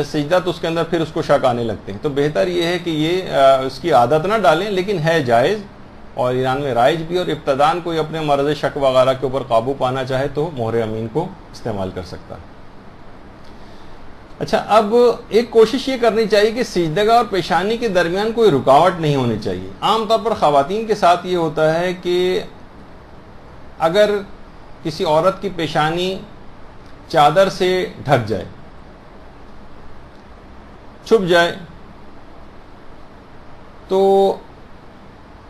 سجدہ تو اس کے اندر پھر اس کو شک آنے لگتے ہیں۔ تو بہتر یہ ہے کہ یہ اس کی عادت نہ ڈالیں، لیکن ہے جائز اور ایران میں رائج بھی، اور ابتداً کوئی اپنے مرض شک وغیرہ کے اوپر قابو پانا چاہے تو مہر امین کو استعمال کر سکتا ہے۔ اچھا، اب ایک کوشش یہ کرنی چاہیے کہ سجدگاہ اور پیشانی کے درمیان کوئی رکاوٹ نہیں ہونی چاہیے. عام طور پر خواتین کے ساتھ یہ ہوتا ہے کہ اگر کسی عورت کی پیشانی چادر سے ڈھک جائے، چھپ جائے، تو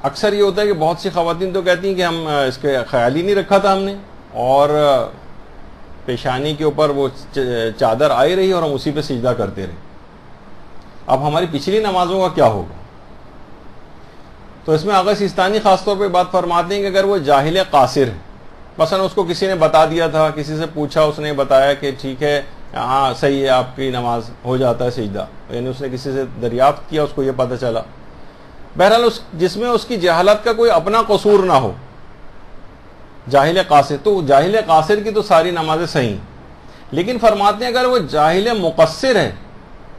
اکثر یہ ہوتا ہے کہ بہت سی خواتین تو کہتی ہیں کہ ہم اس کے خیال ہی نہیں رکھا تھا ہم نے، اور پیشانی کے اوپر وہ چادر آئی رہی اور ہم اسی پہ سجدہ کرتے رہے. اب ہماری پچھلی نمازوں کا کیا ہوگا؟ تو اس میں آغا سیستانی خاص طور پہ بات فرماتے ہیں کہ اگر وہ جاہل قاصر ہے، مثلا اس کو کسی نے بتا دیا تھا، کسی سے پوچھا، اس نے بتایا کہ ٹھیک ہے ہاں صحیح ہے آپ کی نماز ہو جاتا ہے سجدہ، یعنی اس نے کسی سے دریافت کیا، اس کو یہ پتہ چلا، بہرحال جس میں اس کی جہالت کا کوئی اپنا قصور نہ ہو، جاہل قاصر، تو جاہل قاصر کی تو ساری نمازیں صحیح ہیں. لیکن فرماتے ہیں اگر وہ جاہل مقصر ہے،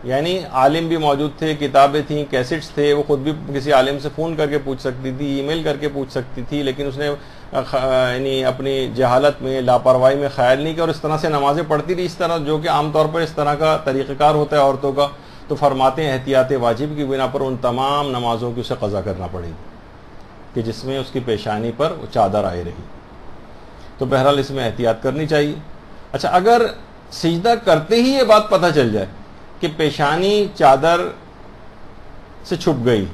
یعنی عالم بھی موجود تھے، کتابیں تھیں، کیسٹس تھے، وہ خود بھی کسی عالم سے فون کر کے پوچھ سکتی تھی، ای میل کر کے پوچھ سکتی تھی، لیکن اس نے یعنی اپنی جہالت میں، لاپرواہی میں خیال نہیں کیا اور اس طرح سے نمازیں پڑھتی رہی، اس طرح جو کہ عام طور پر اس طرح کا طریقہ کار ہوتا ہے عورتوں کا. تو فرماتے ہیں احتیاط واجب کی بنا پر ان تمام نمازوں کی اسے قضا کرنا پڑے گی کہ جس میں اس کی پیشانی پر چادر آئی رہی. تو بہرحال اس میں احتیاط کرنی چاہیے. اچھا، اگر سجدہ کرتے ہی یہ بات پتہ چل جائے کہ پیشانی چادر سے چھپ گئی،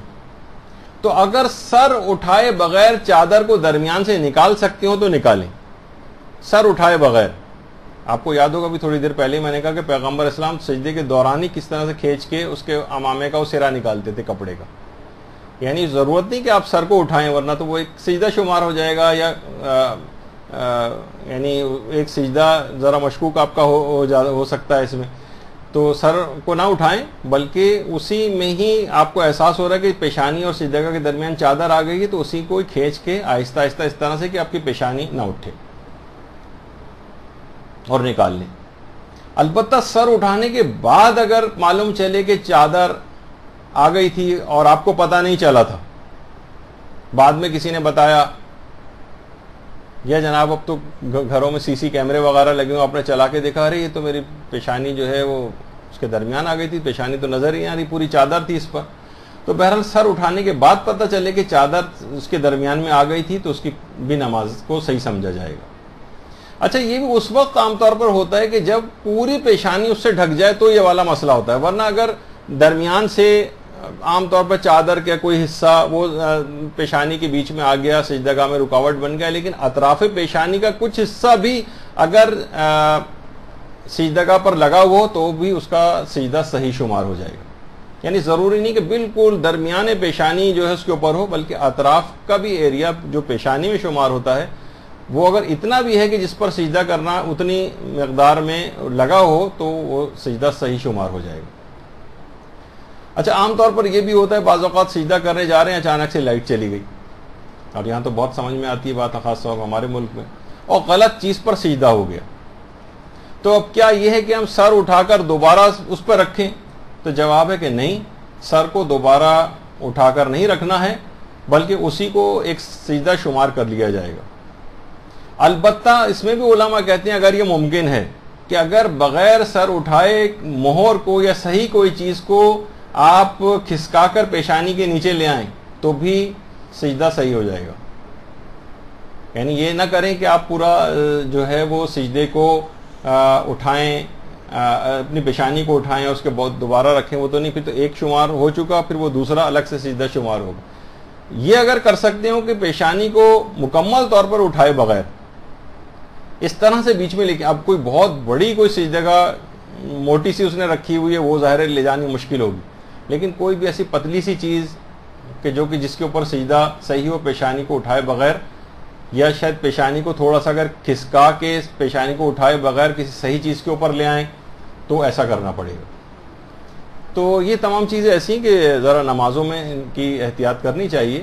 تو اگر سر اٹھائے بغیر چادر کو درمیان سے نکال سکتے ہو تو نکالیں، سر اٹھائے بغیر. آپ کو یاد ہوگا بھی تھوڑی دیر پہلے میں نے کہا کہ پیغمبر اسلام سجدے کے دوران ہی کس طرح سے کھینچ کے اس کے امامے کا وہ سرا نکالتے تھے کپڑے کا. یعنی ضرورت نہیں کہ آپ سر کو اٹھائیں ورنہ تو وہ ایک سجدہ شمار ہو جائے گا، یا یعنی ایک سجدہ ذرا مشکوک آپ کا ہو سکتا ہے اس میں. تو سر کو نہ اٹھائیں، بلکہ اسی میں ہی آپ کو احساس ہو رہا ہے کہ پیشانی اور سجدہ کے درمیان چادر آ گئی ہے، تو اسی کو کھینچ کے آہستہ آہستہ اس طرح سے کہ آپ کی پیشانی نہ اٹھے اور نکال لیں. البتہ سر اٹھانے کے بعد اگر معلوم چلے کہ چادر آ گئی تھی اور آپ کو پتہ نہیں چلا تھا، بعد میں کسی نے بتایا، یا جناب اب تو گھروں میں سی سی کیمرے وغیرہ لگے ہوئے، آپ نے چلا کے دیکھا ارے یہ تو میری پیشانی جو ہے وہ اس کے درمیان آ گئی تھی، پیشانی تو نظر ہی نہیں آ رہی، پوری چادر تھی اس پر. تو بہرحال سر اٹھانے کے بعد پتہ چلے کہ چادر اس کے درمیان میں آ گئی تھی تو اس کی بھی نماز کو صحیح سمجھا جائے گا. اچھا، یہ بھی اس وقت عام طور پر ہوتا ہے کہ جب پوری پیشانی اس سے ڈھک جائے تو یہ والا مسئلہ ہوتا ہے، ورنہ اگر درمیان سے عام طور پر چادر کا کوئی حصہ وہ پیشانی کے بیچ میں آ گیا، سجدہ گاہ میں رکاوٹ بن گیا، لیکن اطراف پیشانی کا کچھ حصہ بھی اگر سجدہ گاہ پر لگا ہوا تو بھی اس کا سجدہ صحیح شمار ہو جائے گا. یعنی ضروری نہیں کہ بالکل درمیان پیشانی جو ہے اس کے اوپر ہو، بلکہ اطراف کا بھی ایریا جو پیشانی میں شمار ہوتا ہے وہ اگر اتنا بھی ہے کہ جس پر سجدہ کرنا اتنی مقدار میں لگا ہو تو وہ سجدہ صحیح شمار ہو جائے گا. اچھا، عام طور پر یہ بھی ہوتا ہے بعض اوقات سجدہ کرنے جا رہے ہیں، اچانک سے لائٹ چلی گئی، اور یہاں تو بہت سمجھ میں آتی ہے بات خاص طور پر ہمارے ملک میں، اور غلط چیز پر سجدہ ہو گیا. تو اب کیا یہ ہے کہ ہم سر اٹھا کر دوبارہ اس پر رکھیں؟ تو جواب ہے کہ نہیں، سر کو دوبارہ اٹھا کر نہیں رکھنا ہے، بلکہ اسی کو ایک سجدہ شمار کر لیا جائے گا. البتہ اس میں بھی علماء کہتے ہیں اگر یہ ممکن ہے کہ اگر بغیر سر اٹھائے مہر کو یا صحیح کوئی چیز کو آپ کھسکا کر پیشانی کے نیچے لے آئیں تو بھی سجدہ صحیح ہو جائے گا. یعنی یہ نہ کریں کہ آپ پورا جو ہے وہ سجدے کو اٹھائیں، اپنی پیشانی کو اٹھائیں اور اس کے بعد دوبارہ رکھیں، وہ تو نہیں، پھر تو ایک شمار ہو چکا، پھر وہ دوسرا الگ سے سجدہ شمار ہوگا. یہ اگر کر سکتے ہو کہ پیشانی کو مکمل طور پر اٹھائے بغیر اس طرح سے بیچ میں لے کے، اب کوئی بہت بڑی کوئی سجدہ کا موٹی سی اس نے رکھی ہوئی ہے، وہ ظاہر لے جانی مشکل ہوگی، لیکن کوئی بھی ایسی پتلی سی چیز کہ جو کہ جس کے اوپر سجدہ صحیح ہو پیشانی کو اٹھائے بغیر، یا شاید پیشانی کو تھوڑا سا اگر کھسکا کے پیشانی کو اٹھائے بغیر کسی صحیح چیز کے اوپر لے آئیں تو ایسا کرنا پڑے گا. تو یہ تمام چیزیں ایسی ہیں کہ ذرا نمازوں میں ان کی احتیاط کرنی چاہیے.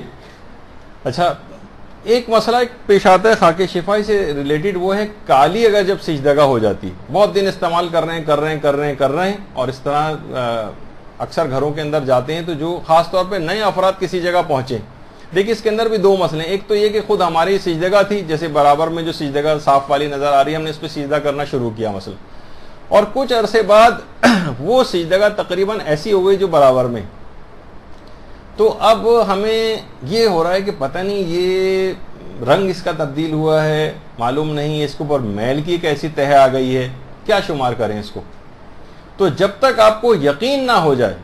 اچھا، ایک مسئلہ پیش آتا ہے خاکِ شفائی سے ریلیٹڈ، وہ ہے کالی اگر جب سجدگاہ ہو جاتی، بہت دن استعمال کر رہے ہیں اور اس طرح اکثر گھروں کے اندر جاتے ہیں، تو جو خاص طور پہ نئے افراد کسی جگہ پہنچے، دیکھیں اس کے اندر بھی دو مسئلے ہیں. ایک تو یہ کہ خود ہماری سجدگاہ تھی، جیسے برابر میں جو سجدگاہ صاف والی نظر آ رہی ہے، ہم نے اس پہ سجدہ کرنا شروع کیا مثلا، اور کچھ عرصے بعد وہ سجدہ تقریباً ایسی ہو گئی جو برابر میں. تو اب ہمیں یہ ہو رہا ہے کہ پتہ نہیں یہ رنگ اس کا تبدیل ہوا ہے, معلوم نہیں اس کے اوپر میل کی ایک ایسی تہ آ گئی ہے, کیا شمار کریں اس کو. تو جب تک آپ کو یقین نہ ہو جائے,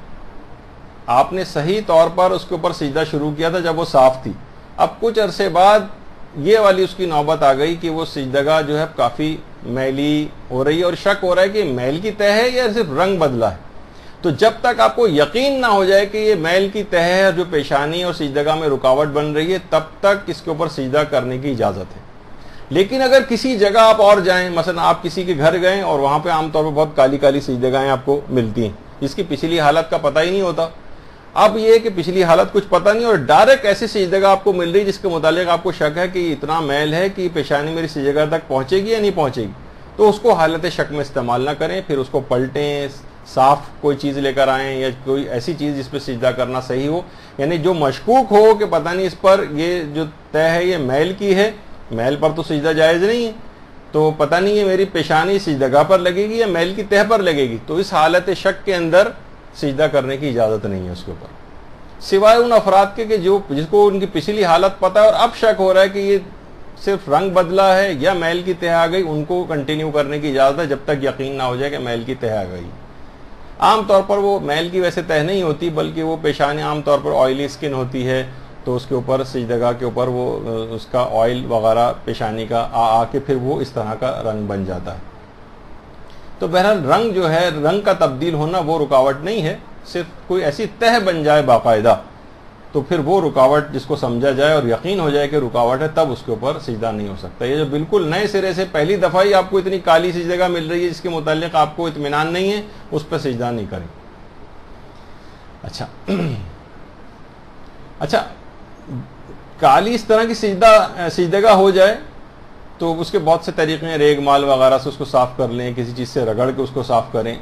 آپ نے صحیح طور پر اس کے اوپر سجدہ شروع کیا تھا جب وہ صاف تھی, اب کچھ عرصے بعد یہ والی اس کی نوبت آ گئی کہ وہ سجدہ جو ہے کافی میلی ہو رہی ہے اور شک ہو رہا ہے کہ میل کی تہ ہے یا صرف رنگ بدلا ہے. تو جب تک آپ کو یقین نہ ہو جائے کہ یہ میل کی تہ ہے جو پیشانی اور سجدہ میں رکاوٹ بن رہی ہے, تب تک اس کے اوپر سجدہ کرنے کی اجازت ہے. لیکن اگر کسی جگہ آپ اور جائیں, مثلا آپ کسی کے گھر گئے اور وہاں پہ عام طور پہ بہت کالی کالی سجدگاہیں آپ کو ملتی ہیں جس کی پچھلی حالت کا پتہ ہی نہیں ہوتا. اب یہ کہ پچھلی حالت کچھ پتہ نہیں اور ڈائریکٹ ایسی سجدہ آپ کو مل رہی جس کے متعلق آپ کو شک ہے کہ اتنا میل ہے کہ پیشانی میری سجدہ تک پہنچے گی یا نہیں پہنچے گی, تو اس کو حالت شک میں استعمال نہ کریں, پھر اس کو پلٹیں, صاف کوئی چیز لے کر آئیں یا کوئی ایسی چیز جس پہ سجدہ کرنا صحیح ہو. یعنی جو مشکوک ہو کہ پتہ نہیں اس پر یہ جو تہ ہے یہ میل کی ہے, میل پر تو سجدہ جائز نہیں ہے, تو پتہ نہیں ہے میری پیشانی سجدہ پر لگے گی یا میل کی تہ پر لگے گی, تو اس حالت شک کے اندر سجدہ کرنے کی اجازت نہیں ہے اس کے اوپر, سوائے ان افراد کے کہ جس کو ان کی پچھلی حالت پتہ ہے اور اب شک ہو رہا ہے کہ یہ صرف رنگ بدلا ہے یا میل کی تہ آ گئی, ان کو کنٹینیو کرنے کی اجازت ہے جب تک یقین نہ ہو جائے کہ میل کی تہ آ گئی. عام طور پر وہ میل کی ویسے تہ نہیں ہوتی بلکہ وہ پیشانی عام طور پر آئلی اسکن ہوتی ہے, تو اس کے اوپر سجدہ کے اوپر وہ اس کا آئل وغیرہ پیشانی کا آ کے پھر وہ اس طرح کا رنگ بن جاتا ہے. تو بہرحال رنگ جو ہے, رنگ کا تبدیل ہونا وہ رکاوٹ نہیں ہے, صرف کوئی ایسی تہ بن جائے باقاعدہ تو پھر وہ رکاوٹ جس کو سمجھا جائے اور یقین ہو جائے کہ رکاوٹ ہے, تب اس کے اوپر سجدہ نہیں ہو سکتا. یہ جو بالکل نئے سرے سے پہلی دفعہ ہی آپ کو اتنی کالی سی جگہ مل رہی ہے جس کے متعلق آپ کو اطمینان نہیں ہے, اس پہ سجدہ نہیں کریں. اچھا کالی اس طرح کی سجدہ ہو جائے تو اس کے بہت سے طریقے ہیں, ریگ مال وغیرہ سے اس کو صاف کر لیں, کسی چیز سے رگڑ کے اس کو صاف کریں.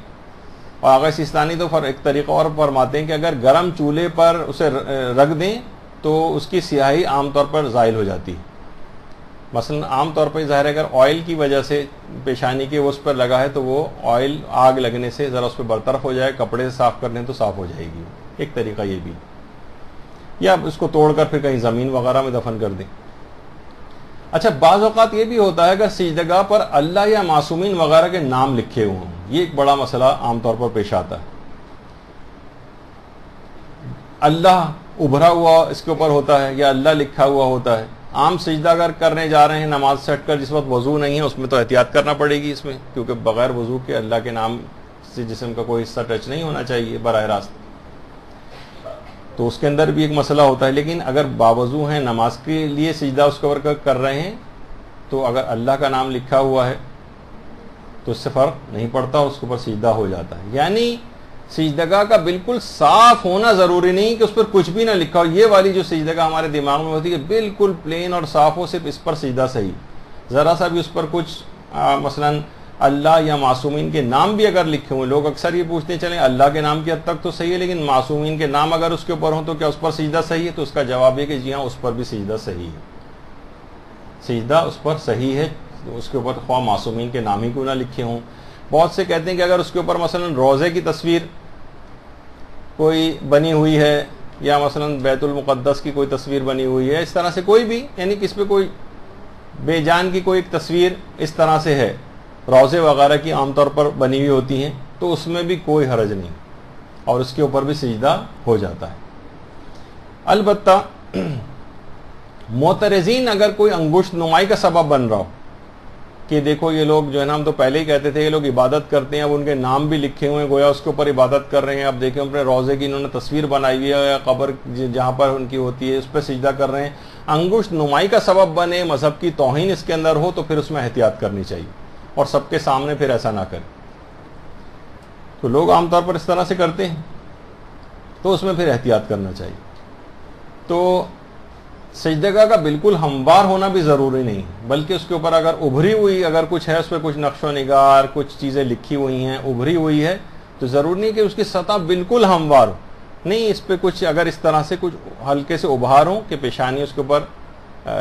اور آغا سیستانی تو ایک طریقہ اور فرماتے ہیں کہ اگر گرم چولہے پر اسے رکھ دیں تو اس کی سیاہی عام طور پر زائل ہو جاتی ہے. مثلا عام طور پر ظاہر ہے اگر آئل کی وجہ سے پیشانی کے اس پر لگا ہے تو وہ آئل آگ لگنے سے ذرا اس پہ برطرف ہو جائے, کپڑے سے صاف کر دیں تو صاف ہو جائے گی. ایک طریقہ یہ بھی, یا اس کو توڑ کر پھر کہیں زمین وغیرہ میں دفن کر دیں. اچھا بعض اوقات یہ بھی ہوتا ہے اگر سجدہ پر اللہ یا معصومین وغیرہ کے نام لکھے ہوئے ہوں, یہ ایک بڑا مسئلہ عام طور پر پیش آتا ہے. اللہ ابھرا ہوا اس کے اوپر ہوتا ہے یا اللہ لکھا ہوا ہوتا ہے. عام سجدہ اگر کرنے جا رہے ہیں نماز سے ہٹ کر, جس وقت وضو نہیں ہے اس میں تو احتیاط کرنا پڑے گی اس میں, کیونکہ بغیر وضو کے اللہ کے نام سے جسم کا کوئی حصہ ٹچ نہیں ہونا چاہیے براہ راست, تو اس کے اندر بھی ایک مسئلہ ہوتا ہے. لیکن اگر باوضو ہیں نماز کے لیے سجدہ اس کے اوپر کر رہے ہیں تو اگر اللہ کا نام لکھا ہوا ہے تو اس سے فرق نہیں پڑتا, اس کے اوپر سجدہ ہو جاتا ہے. یعنی سجدہ کا بالکل صاف ہونا ضروری نہیں کہ اس پر کچھ بھی نہ لکھا ہو. یہ والی جو سجدہ ہمارے دماغ میں ہوتی ہے بالکل پلین اور صاف ہو, صرف اس پر سجدہ صحیح, ذرا سا بھی اس پر کچھ مثلا اللہ یا معصومین کے نام بھی اگر لکھے ہوئے, لوگ اکثر یہ پوچھتے ہیں چلیں اللہ کے نام کی حد تک تو صحیح ہے لیکن معصومین کے نام اگر اس کے اوپر ہوں تو کیا اس پر سجدہ صحیح ہے؟ تو اس کا جواب یہ کہ جی ہاں اس پر بھی سجدہ صحیح ہے, سجدہ اس پر صحیح ہے, اس کے اوپر خواہ معصومین کے نام ہی کیوں نہ لکھے ہوں. بہت سے کہتے ہیں کہ اگر اس کے اوپر مثلا روزے کی تصویر کوئی بنی ہوئی ہے یا مثلا بیت المقدس کی کوئی تصویر بنی ہوئی ہے, اس طرح سے کوئی بھی, یعنی کہ اس پہ کوئی بے جان کی کوئی ایک تصویر اس طرح سے ہے, روزے وغیرہ کی عام طور پر بنی ہوئی ہوتی ہیں, تو اس میں بھی کوئی حرج نہیں اور اس کے اوپر بھی سجدہ ہو جاتا ہے. البتہ معترضین اگر کوئی انگشت نمائی کا سبب بن رہا ہو کہ دیکھو یہ لوگ جو ہے نا, ہم تو پہلے ہی کہتے تھے یہ لوگ عبادت کرتے ہیں, اب ان کے نام بھی لکھے ہوئے ہیں, گویا اس کے اوپر عبادت کر رہے ہیں, اب دیکھیں اپنے روزے کی انہوں نے تصویر بنائی ہوئی ہے یا قبر جہاں پر ان کی ہوتی ہے اس پہ سجدہ کر رہے ہیں, انگشت نمائی کا سبب بنے, مذہب کی توہین اس کے اندر ہو, تو پھر اس میں احتیاط کرنی چاہیے اور سب کے سامنے پھر ایسا نہ کریں. تو لوگ عام طور پر اس طرح سے کرتے ہیں, تو اس میں پھر احتیاط کرنا چاہیے. تو سجدہ کا بالکل ہموار ہونا بھی ضروری نہیں, بلکہ اس کے اوپر اگر ابھری ہوئی اگر کچھ ہے, اس پہ کچھ نقش و نگار کچھ چیزیں لکھی ہوئی ہیں, ابھری ہوئی ہے, تو ضروری نہیں کہ اس کی سطح بالکل ہموار ہو, نہیں, اس پہ کچھ اگر اس طرح سے کچھ ہلکے سے ابھار ہوں کہ پیشانی اس کے اوپر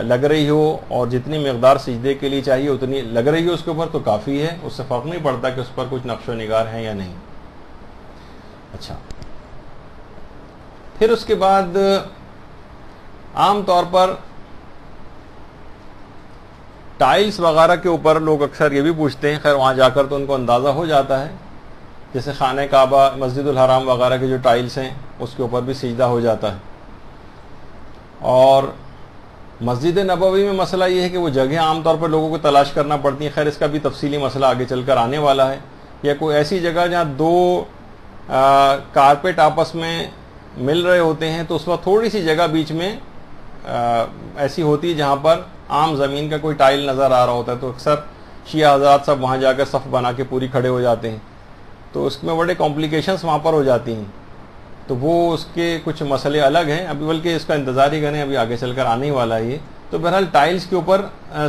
لگ رہی ہو اور جتنی مقدار سجدے کے لیے چاہیے اتنی لگ رہی ہو اس کے اوپر تو کافی ہے، اس سے فرق نہیں پڑتا کہ اس پر کچھ نقش و نگار ہیں یا نہیں۔ اچھا، پھر اس کے بعد عام طور پر ٹائلز وغیرہ کے اوپر لوگ اکثر یہ بھی پوچھتے ہیں، خیر وہاں جا کر تو ان کو اندازہ ہو جاتا ہے، جیسے خانہ کعبہ، مسجد الحرام وغیرہ کے جو ٹائلز ہیں اس کے اوپر بھی سجدہ ہو جاتا ہے، اور مسجد نبوی میں مسئلہ یہ ہے کہ وہ جگہ عام طور پر لوگوں کو تلاش کرنا پڑتی ہیں، خیر اس کا بھی تفصیلی مسئلہ آگے چل کر آنے والا ہے، یا کوئی ایسی جگہ جہاں دو کارپیٹ آپس میں مل رہے ہوتے ہیں تو اس وقت تھوڑی سی جگہ بیچ میں ایسی ہوتی ہے جہاں پر عام زمین کا کوئی ٹائل نظر آ رہا ہوتا ہے، تو اکثر شیعہ حضرات سب وہاں جا کر صف بنا کے پوری کھڑے ہو جاتے ہیں، تو اس میں بڑے کمپلیکیشنز وہاں پر ہو جاتی ہیں، تو وہ اس کے کچھ مسئلے الگ ہیں، ابھی بلکہ اس کا انتظار ہی کریں، ابھی آگے چل کر آنے ہی والا ہے یہ۔ تو بہرحال ٹائلز کے اوپر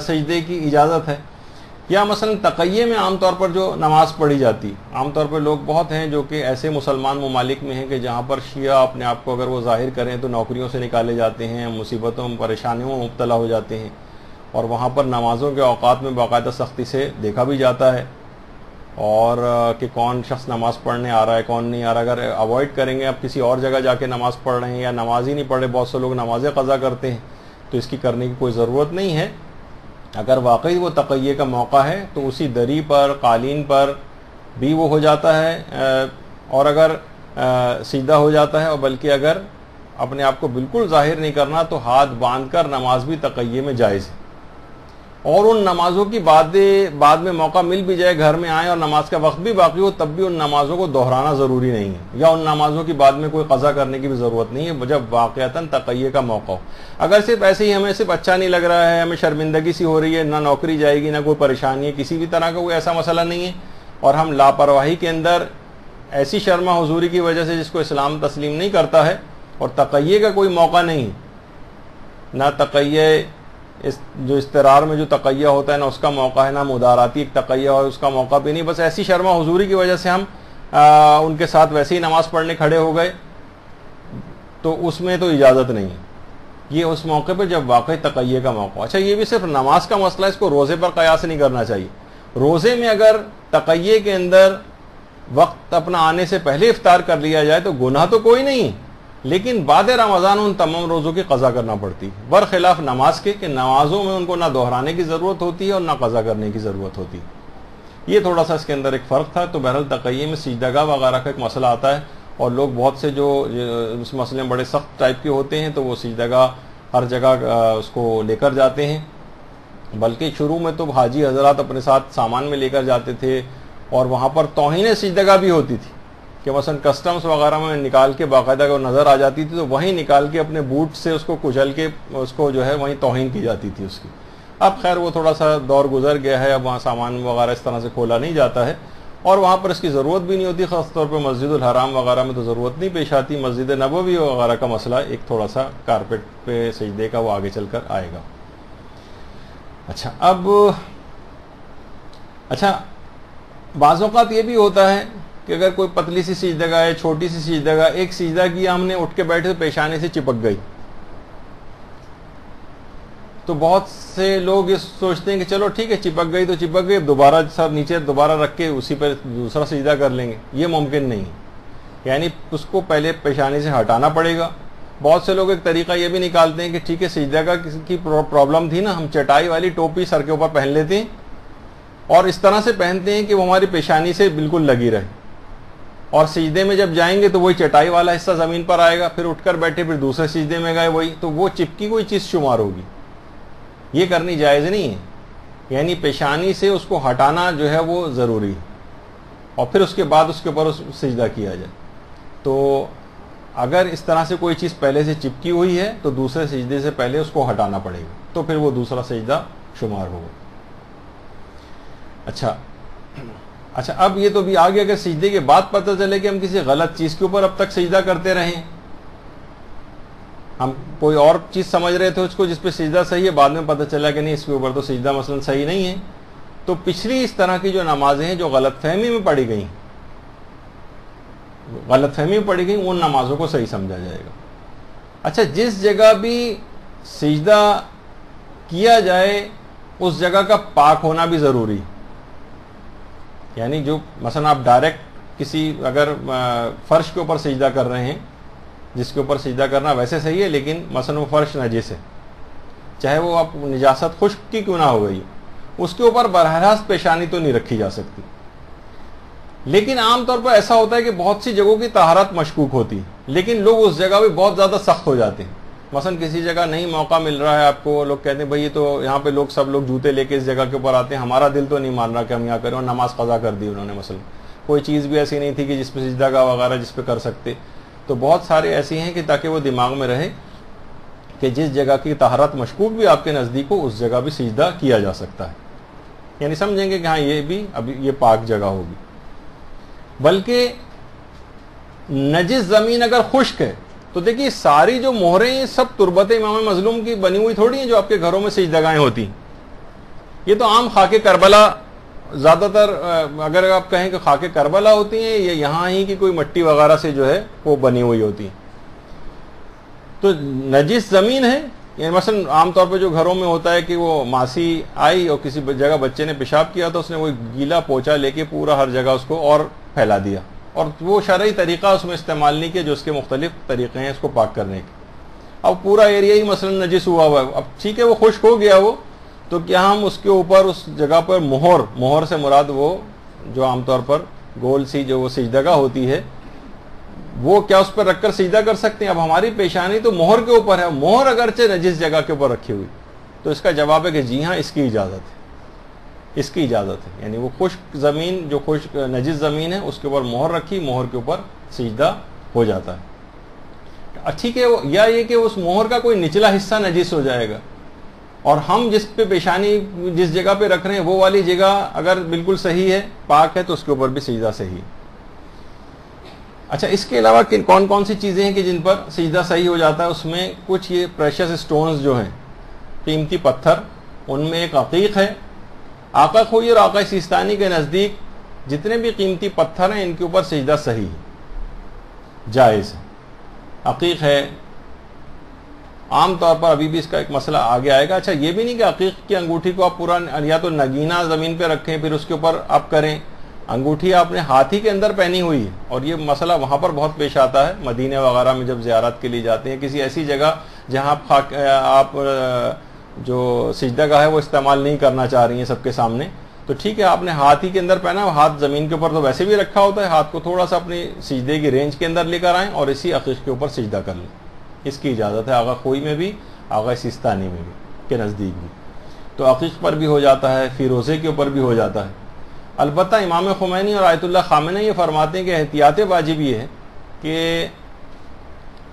سجدے کی اجازت ہے، یا مثلا تقیے میں عام طور پر جو نماز پڑھی جاتی، عام طور پر لوگ بہت ہیں جو کہ ایسے مسلمان ممالک میں ہیں کہ جہاں پر شیعہ اپنے آپ کو اگر وہ ظاہر کریں تو نوکریوں سے نکالے جاتے ہیں، مصیبتوں پریشانیوں میں مبتلا ہو جاتے ہیں، اور وہاں پر نمازوں کے اوقات میں باقاعدہ سختی سے دیکھا بھی جاتا ہے، اور کہ کون شخص نماز پڑھنے آ رہا ہے کون نہیں آ رہا، اگر اوائڈ کریں گے اب کسی اور جگہ جا کے نماز پڑھ رہے ہیں یا نماز ہی نہیں پڑھ رہے، بہت سے لوگ نمازیں قضا کرتے ہیں، تو اس کی کرنے کی کوئی ضرورت نہیں ہے۔ اگر واقعی وہ تقیے کا موقع ہے تو اسی دری پر قالین پر بھی وہ ہو جاتا ہے، اور اگر سجدہ ہو جاتا ہے، اور بلکہ اگر اپنے آپ کو بالکل ظاہر نہیں کرنا تو ہاتھ باندھ کر نماز بھی تقیے میں جائز ہے، اور ان نمازوں کی بعد میں موقع مل بھی جائے، گھر میں آئیں اور نماز کا وقت بھی باقی ہو، تب بھی ان نمازوں کو دہرانا ضروری نہیں ہے، یا ان نمازوں کی بعد میں کوئی قضا کرنے کی بھی ضرورت نہیں ہے جب واقعتاً تقیے کا موقع ہو۔ اگر صرف ایسے ہی ہمیں صرف اچھا نہیں لگ رہا ہے، ہمیں شرمندگی سی ہو رہی ہے، نہ نوکری جائے گی نہ کوئی پریشانی ہے، کسی بھی طرح کا کوئی ایسا مسئلہ نہیں ہے، اور ہم لاپرواہی کے اندر ایسی شرما حضوری کی وجہ سے جس کو اسلام تسلیم نہیں کرتا ہے، اور تقیے کا کوئی موقع نہیں، نہ تقیے جو استرار میں جو تقیہ ہوتا ہے نہ اس کا موقع ہے، نہ مداراتی ایک تقیہ اور اس کا موقع بھی نہیں، بس ایسی شرما حضوری کی وجہ سے ہم ان کے ساتھ ویسے ہی نماز پڑھنے کھڑے ہو گئے، تو اس میں تو اجازت نہیں ہے، یہ اس موقع پہ جب واقعی تقیہ کا موقع۔ اچھا، یہ بھی صرف نماز کا مسئلہ، اس کو روزے پر قیاس نہیں کرنا چاہیے۔ روزے میں اگر تقیہ کے اندر وقت اپنا آنے سے پہلے افطار کر لیا جائے تو گناہ تو کوئی نہیں، لیکن بعد رمضان ان تمام روزوں کی قضا کرنا پڑتی ہے، برخلاف نماز کے کہ نمازوں میں ان کو نہ دہرانے کی ضرورت ہوتی ہے اور نہ قضا کرنے کی ضرورت ہوتی ہے۔ یہ تھوڑا سا اس کے اندر ایک فرق تھا۔ تو بہرحال تقیہ میں سجدہ گاہ وغیرہ کا ایک مسئلہ آتا ہے، اور لوگ بہت سے جو اس مسئلے میں بڑے سخت ٹائپ کے ہوتے ہیں تو وہ سجدہ گاہ ہر جگہ اس کو لے کر جاتے ہیں، بلکہ شروع میں تو حاجی حضرات اپنے ساتھ سامان میں لے کر جاتے تھے، اور وہاں پر توہین سجدہ گاہ بھی ہوتی تھی کہ مثلا کسٹمز وغیرہ میں نکال کے باقاعدہ اگر نظر آ جاتی تھی تو وہیں نکال کے اپنے بوٹ سے اس کو کچل کے اس کو جو ہے وہیں توہین کی جاتی تھی اس کی۔ اب خیر وہ تھوڑا سا دور گزر گیا ہے، اب وہاں سامان وغیرہ اس طرح سے کھولا نہیں جاتا ہے، اور وہاں پر اس کی ضرورت بھی نہیں ہوتی، خاص طور پہ مسجد الحرام وغیرہ میں تو ضرورت نہیں پیش آتی۔ مسجد نبوی وغیرہ کا مسئلہ ایک تھوڑا سا کارپیٹ پہ سجدے کا وہ آگے چل کر آئے گا۔ اچھا بعض اوقات یہ بھی ہوتا ہے کہ اگر کوئی پتلی سی سجدہ گاہ ہے، چھوٹی سی سجدہ گاہ، ایک سجدہ کیا ہم نے، اٹھ کے بیٹھے تو پیشانے سے چپک گئی، تو بہت سے لوگ یہ سوچتے ہیں کہ چلو ٹھیک ہے چپک گئی تو چپک گئی، دوبارہ سب نیچے دوبارہ رکھ کے اسی پر دوسرا سجدہ کر لیں گے۔ یہ ممکن نہیں ہے، یعنی اس کو پہلے پیشانے سے ہٹانا پڑے گا۔ بہت سے لوگ ایک طریقہ یہ بھی نکالتے ہیں کہ ٹھیک ہے سجدہ کا کسی کی پرابلم تھی نا، ہم چٹائی والی ٹوپی سر کے اوپر پہن لیتے ہیں، اور اس طرح سے پہنتے ہیں کہ وہ ہماری پیشانی سے بالکل لگی رہے، اور سجدے میں جب جائیں گے تو وہی چٹائی والا حصہ زمین پر آئے گا، پھر اٹھ کر بیٹھے پھر دوسرے سجدے میں گئے وہی، تو وہ چپکی کوئی چیز شمار ہوگی، یہ کرنی جائز نہیں ہے۔ یعنی پیشانی سے اس کو ہٹانا جو ہے وہ ضروری ہے، اور پھر اس کے بعد اس کے اوپر سجدہ کیا جائے۔ تو اگر اس طرح سے کوئی چیز پہلے سے چپکی ہوئی ہے تو دوسرے سجدے سے پہلے اس کو ہٹانا پڑے گا، تو پھر وہ دوسرا سجدہ شمار ہوگا۔ اچھا اب یہ تو بھی آگے اگر سجدے کے بعد پتہ چلے کہ ہم کسی غلط چیز کے اوپر اب تک سجدہ کرتے رہے، ہم کوئی اور چیز سمجھ رہے تھے اس کو جس پہ سجدہ صحیح ہے، بعد میں پتہ چلا کہ نہیں اس کے اوپر تو سجدہ مثلا صحیح نہیں ہے، تو پچھلی اس طرح کی جو نمازیں ہیں جو غلط فہمی میں پڑھی گئیں ان نمازوں کو صحیح سمجھا جائے گا۔ اچھا جس جگہ بھی سجدہ کیا جائے اس جگہ کا پاک ہونا بھی ضروری ہے. یعنی جو مثلا آپ ڈائریکٹ کسی اگر فرش کے اوپر سجدہ کر رہے ہیں، جس کے اوپر سجدہ کرنا ویسے صحیح ہے، لیکن مثلا وہ فرش نجس ہے، چاہے وہ آپ نجاست خشک کی کیوں نہ ہو گئی، اس کے اوپر براہ راست پیشانی تو نہیں رکھی جا سکتی. لیکن عام طور پر ایسا ہوتا ہے کہ بہت سی جگہوں کی طہارت مشکوک ہوتی ہے، لیکن لوگ اس جگہ بھی بہت زیادہ سخت ہو جاتے ہیں. مثلا کسی جگہ نہیں موقع مل رہا ہے آپ کو، لوگ کہتے ہیں بھائی یہ تو یہاں پہ سب لوگ جوتے لے کے اس جگہ کے اوپر آتے ہیں، ہمارا دل تو نہیں مان رہا کہ ہم یہاں کریں، اور نماز قضا کر دی انہوں نے. مثلا کوئی چیز بھی ایسی نہیں تھی کہ جس پہ سجدہ گاہ وغیرہ جس پہ کر سکتے. تو بہت سارے ایسی ہیں کہ تاکہ وہ دماغ میں رہے کہ جس جگہ کی طہارت مشکوک بھی آپ کے نزدیک ہو، اس جگہ بھی سجدہ کیا جا سکتا ہے. یعنی سمجھیں گے کہ ہاں یہ بھی ابھی یہ پاک جگہ ہوگی. بلکہ نجس زمین اگر خشک ہے تو دیکھیے ساری جو مہریں ہیں سب تربت امام مظلوم کی بنی ہوئی تھوڑی ہیں جو آپ کے گھروں میں سجدگاہیں ہوتی ہیں. یہ تو عام خاک کربلا، زیادہ تر اگر آپ کہیں کہ خاک کربلا ہوتی ہیں، یہ یہاں ہی کی کوئی مٹی وغیرہ سے جو ہے وہ بنی ہوئی ہوتی ہیں. تو نجس زمین ہے، یعنی مثلا عام طور پہ جو گھروں میں ہوتا ہے کہ وہ ماسی آئی اور کسی جگہ بچے نے پیشاب کیا تو اس نے وہ گیلا پوچھا لے کے پورا ہر جگہ اس کو اور پھیلا دیا، اور وہ شرعی طریقہ اس میں استعمال نہیں کیا جو اس کے مختلف طریقے ہیں اس کو پاک کرنے کے. اب پورا ایریا ہی مثلا نجس ہوا ہوا ہے، اب ٹھیک ہے وہ خشک ہو گیا وہ، تو کیا ہم اس کے اوپر اس جگہ پر مہر سے مراد وہ جو عام طور پر گول سی جو وہ سجدگاہ ہوتی ہے وہ کیا اس پر رکھ کر سجدہ کر سکتے ہیں؟ اب ہماری پیشانی تو مہر کے اوپر ہے، مہر اگرچہ نجس جگہ کے اوپر رکھی ہوئی، تو اس کا جواب ہے کہ جی ہاں اس کی اجازت ہے، اس کی اجازت ہے. یعنی وہ خشک زمین جو خشک نجس زمین ہے اس کے اوپر مہر رکھی، مہر کے اوپر سجدہ ہو جاتا ہے. ٹھیک ہے، یا یہ کہ اس مہر کا کوئی نچلا حصہ نجس ہو جائے گا اور ہم جس پہ پیشانی جس جگہ پہ رکھ رہے ہیں وہ والی جگہ اگر بالکل صحیح ہے، پاک ہے، تو اس کے اوپر بھی سجدہ صحیح ہے. اچھا، اس کے علاوہ کون کون سی چیزیں ہیں کہ جن پر سجدہ صحیح ہو جاتا ہے؟ اس میں کچھ یہ پریشس سٹونز جو ہیں، قیمتی پتھر، ان میں ایک عقیق ہے. آقا خوئی اور آقا سیستانی کے نزدیک جتنے بھی قیمتی پتھر ہیں ان کے اوپر سجدہ صحیح ہے، جائز ہے. عقیق ہے، عام طور پر ابھی بھی اس کا ایک مسئلہ آگے آئے گا. اچھا، یہ بھی نہیں کہ عقیق کی انگوٹھی کو آپ پورا یا تو نگینہ زمین پہ رکھیں پھر اس کے اوپر آپ کریں. انگوٹھی آپ نے ہاتھی کے اندر پہنی ہوئی ہے، اور یہ مسئلہ وہاں پر بہت پیش آتا ہے مدینے وغیرہ میں جب زیارت کے لیے جاتے ہیں، کسی ایسی جگہ جہاں آپ جو سجدہ گاہ ہے وہ استعمال نہیں کرنا چاہ رہی ہیں سب کے سامنے، تو ٹھیک ہے آپ نے ہاتھی کے اندر پہنا، ہاتھ زمین کے اوپر تو ویسے بھی رکھا ہوتا ہے، ہاتھ کو تھوڑا سا اپنی سجدے کی رینج کے اندر لے کر آئیں اور اسی عقیق کے اوپر سجدہ کر لیں. اس کی اجازت ہے آغا خوئی میں بھی، آغا سیستانی میں بھی کے نزدیک بھی. تو عقیق پر بھی ہو جاتا ہے، فیروزے کے اوپر بھی ہو جاتا ہے. البتہ امام خمینی اور آیت اللہ خامنہ یہ فرماتے ہیں کہ احتیاط واجب یہ ہے کہ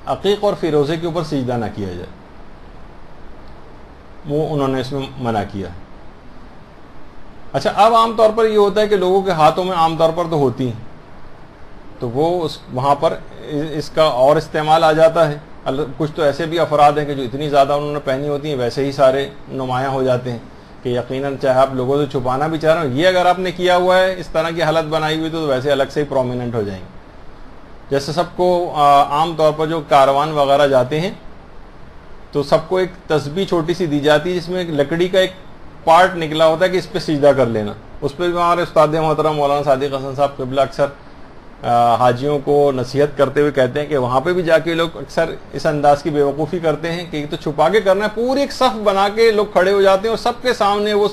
عقیق اور فیروزے کے اوپر سجدہ نہ کیا جائے، وہ انہوں نے اس میں منع کیا ہے. اچھا، اب عام طور پر یہ ہوتا ہے کہ لوگوں کے ہاتھوں میں عام طور پر تو ہوتی ہیں، تو وہ وہاں پر اس کا اور استعمال آ جاتا ہے. کچھ تو ایسے بھی افراد ہیں کہ جو اتنی زیادہ انہوں نے پہنی ہوتی ہیں ویسے ہی سارے نمایاں ہو جاتے ہیں کہ یقیناً چاہے آپ لوگوں سے چھپانا بھی چاہ رہے ہوں، یہ اگر آپ نے کیا ہوا ہے اس طرح کی حالت بنائی ہوئی تو ویسے الگ سے ہی پرومیننٹ ہو جائیں گے. جیسے سب کو عام طور پر جو کاروان وغیرہ جاتے ہیں تو سب کو ایک تسبیح چھوٹی سی دی جاتی ہے جس میں ایک لکڑی کا ایک پارٹ نکلا ہوتا ہے کہ اس پہ سجدہ کر لینا. اس پہ بھی ہمارے استاد محترم مولانا صادق حسن صاحب قبلہ اکثر حاجیوں کو نصیحت کرتے ہوئے کہتے ہیں کہ وہاں پہ بھی جا کے لوگ اکثر اس انداز کی بے وقوفی کرتے ہیں کہ تو چھپا کے کرنا ہے، پوری ایک صف بنا کے لوگ کھڑے ہو جاتے ہیں اور سب کے سامنے وہ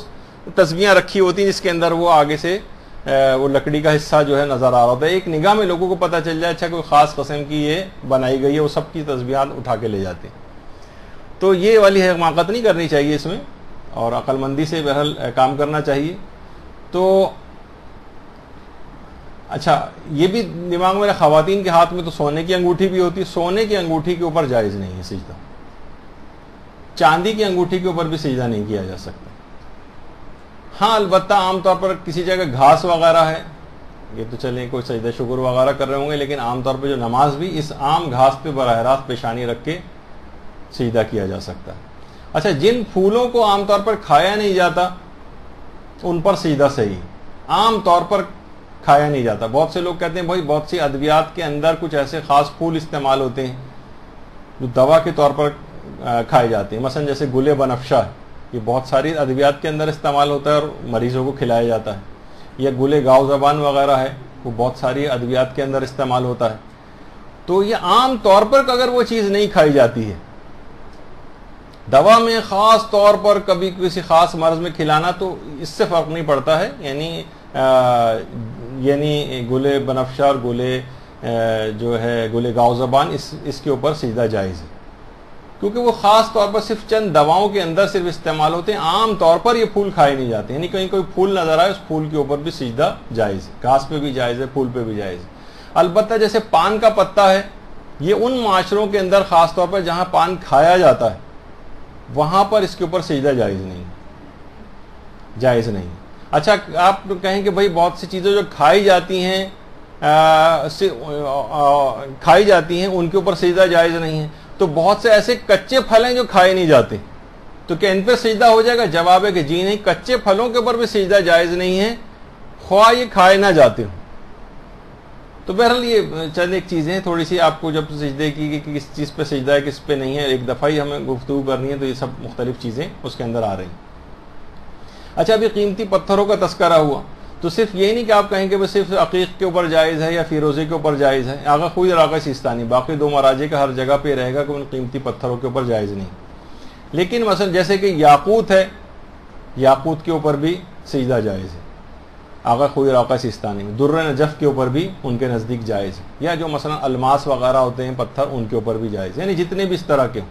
تسبیحاں رکھی ہوتی ہیں جس کے اندر وہ آگے سے وہ لکڑی کا حصہ جو ہے نظر آ رہا ہوتا ہے. ایک نگاہ میں لوگوں کو پتہ چل جائے اچھا کوئی خاص قسم کی یہ بنائی گئی ہے، وہ سب کی تسبیحات اٹھا کے لے جاتے ہیں. تو یہ والی حماقت نہیں کرنی چاہیے اس میں، اور عقل مندی سے بہرحال کام کرنا چاہیے. تو اچھا، یہ بھی دماغ میں خواتین کے ہاتھ میں تو سونے کی انگوٹھی بھی ہوتی ہے، سونے کی انگوٹھی کے اوپر جائز نہیں ہے سجدہ. چاندی کی انگوٹھی کے اوپر بھی سجدہ نہیں کیا جا سکتا. ہاں البتہ عام طور پر کسی جگہ گھاس وغیرہ ہے، یہ تو چلیں کوئی سجدہ شکر وغیرہ کر رہے ہوں گے، لیکن عام طور پہ جو نماز بھی اس عام گھاس پہ براہ راست پیشانی رکھ کے سجدہ کیا جا سکتا ہے. اچھا، جن پھولوں کو عام طور پر کھایا نہیں جاتا ان پر سجدہ صحیح، عام طور پر کھایا نہیں جاتا. بہت سے لوگ کہتے ہیں بھائی بہت سی ادویات کے اندر کچھ ایسے خاص پھول استعمال ہوتے ہیں جو دوا کے طور پر کھائے جاتے ہیں، مثلا جیسے گل بنفشہ ہے، یہ بہت ساری ادویات کے اندر استعمال ہوتا ہے اور مریضوں کو کھلایا جاتا ہے. یا گلے گاؤ زبان وغیرہ ہے وہ بہت ساری ادویات کے اندر استعمال ہوتا ہے. تو یہ عام طور پر اگر وہ چیز نہیں کھائی جاتی ہے، دوا میں خاص طور پر کبھی کسی خاص مرض میں کھلانا تو اس سے فرق نہیں پڑتا ہے. یعنی گلے بنفشہ اور گلے جو ہے گلے گاؤ زبان اس کے اوپر سجدہ جائز ہے، کیونکہ وہ خاص طور پر صرف چند دواؤں کے اندر صرف استعمال ہوتے ہیں. عام طور پر یہ پھول کھائے نہیں جاتے، یعنی کہیں کوئی پھول نظر آئے اس پھول کے اوپر بھی سجدہ جائز ہے، گھاس پہ بھی جائز ہے، پھول پہ بھی جائز ہے. البتہ جیسے پان کا پتا ہے، یہ ان معاشروں کے اندر خاص طور پر جہاں پان کھایا جاتا ہے وہاں پر اس کے اوپر سجدہ جائز نہیں. اچھا آپ کہیں کہ بھائی بہت سی چیزیں جو کھائی جاتی ہیں ان کے اوپر سجدہ جائز نہیں ہے، تو بہت سے ایسے کچے پھل ہیں جو کھائے نہیں جاتے، تو کیا ان پہ سجدہ ہو جائے گا؟ جواب ہے کہ جی نہیں، کچے پھلوں کے اوپر بھی سجدہ جائز نہیں ہے خواہ یہ کھائے نہ جاتے ہوں. تو بہرحال یہ چند ایک چیزیں تھوڑی سی آپ کو جب سجدے کی کہ کس چیز پہ سجدہ ہے کس پہ نہیں ہے، ایک دفعہ ہی ہمیں گفتگو کرنی ہے، تو یہ سب مختلف چیزیں اس کے اندر آ رہی ہیں. اچھا ابھی قیمتی پتھروں کا تذکرہ ہوا، تو صرف یہ نہیں کہ آپ کہیں کہ وہ صرف عقیق کے اوپر جائز ہے یا فیروزے کے اوپر جائز ہے، آغا خوئی اور آغا سیستانی، باقی دو مراجع کا ہر جگہ پہ رہے گا کہ ان قیمتی پتھروں کے اوپر جائز نہیں. لیکن مثلا جیسے کہ یاقوت ہے، یاقوت کے اوپر بھی سجدہ جائز ہے آغا خوئی اور آغا سیستانی میں. در نجف کے اوپر بھی ان کے نزدیک جائز ہے، یا جو مثلا الماس وغیرہ ہوتے ہیں پتھر ان کے اوپر بھی جائز، یعنی جتنے بھی اس طرح کے ہوں.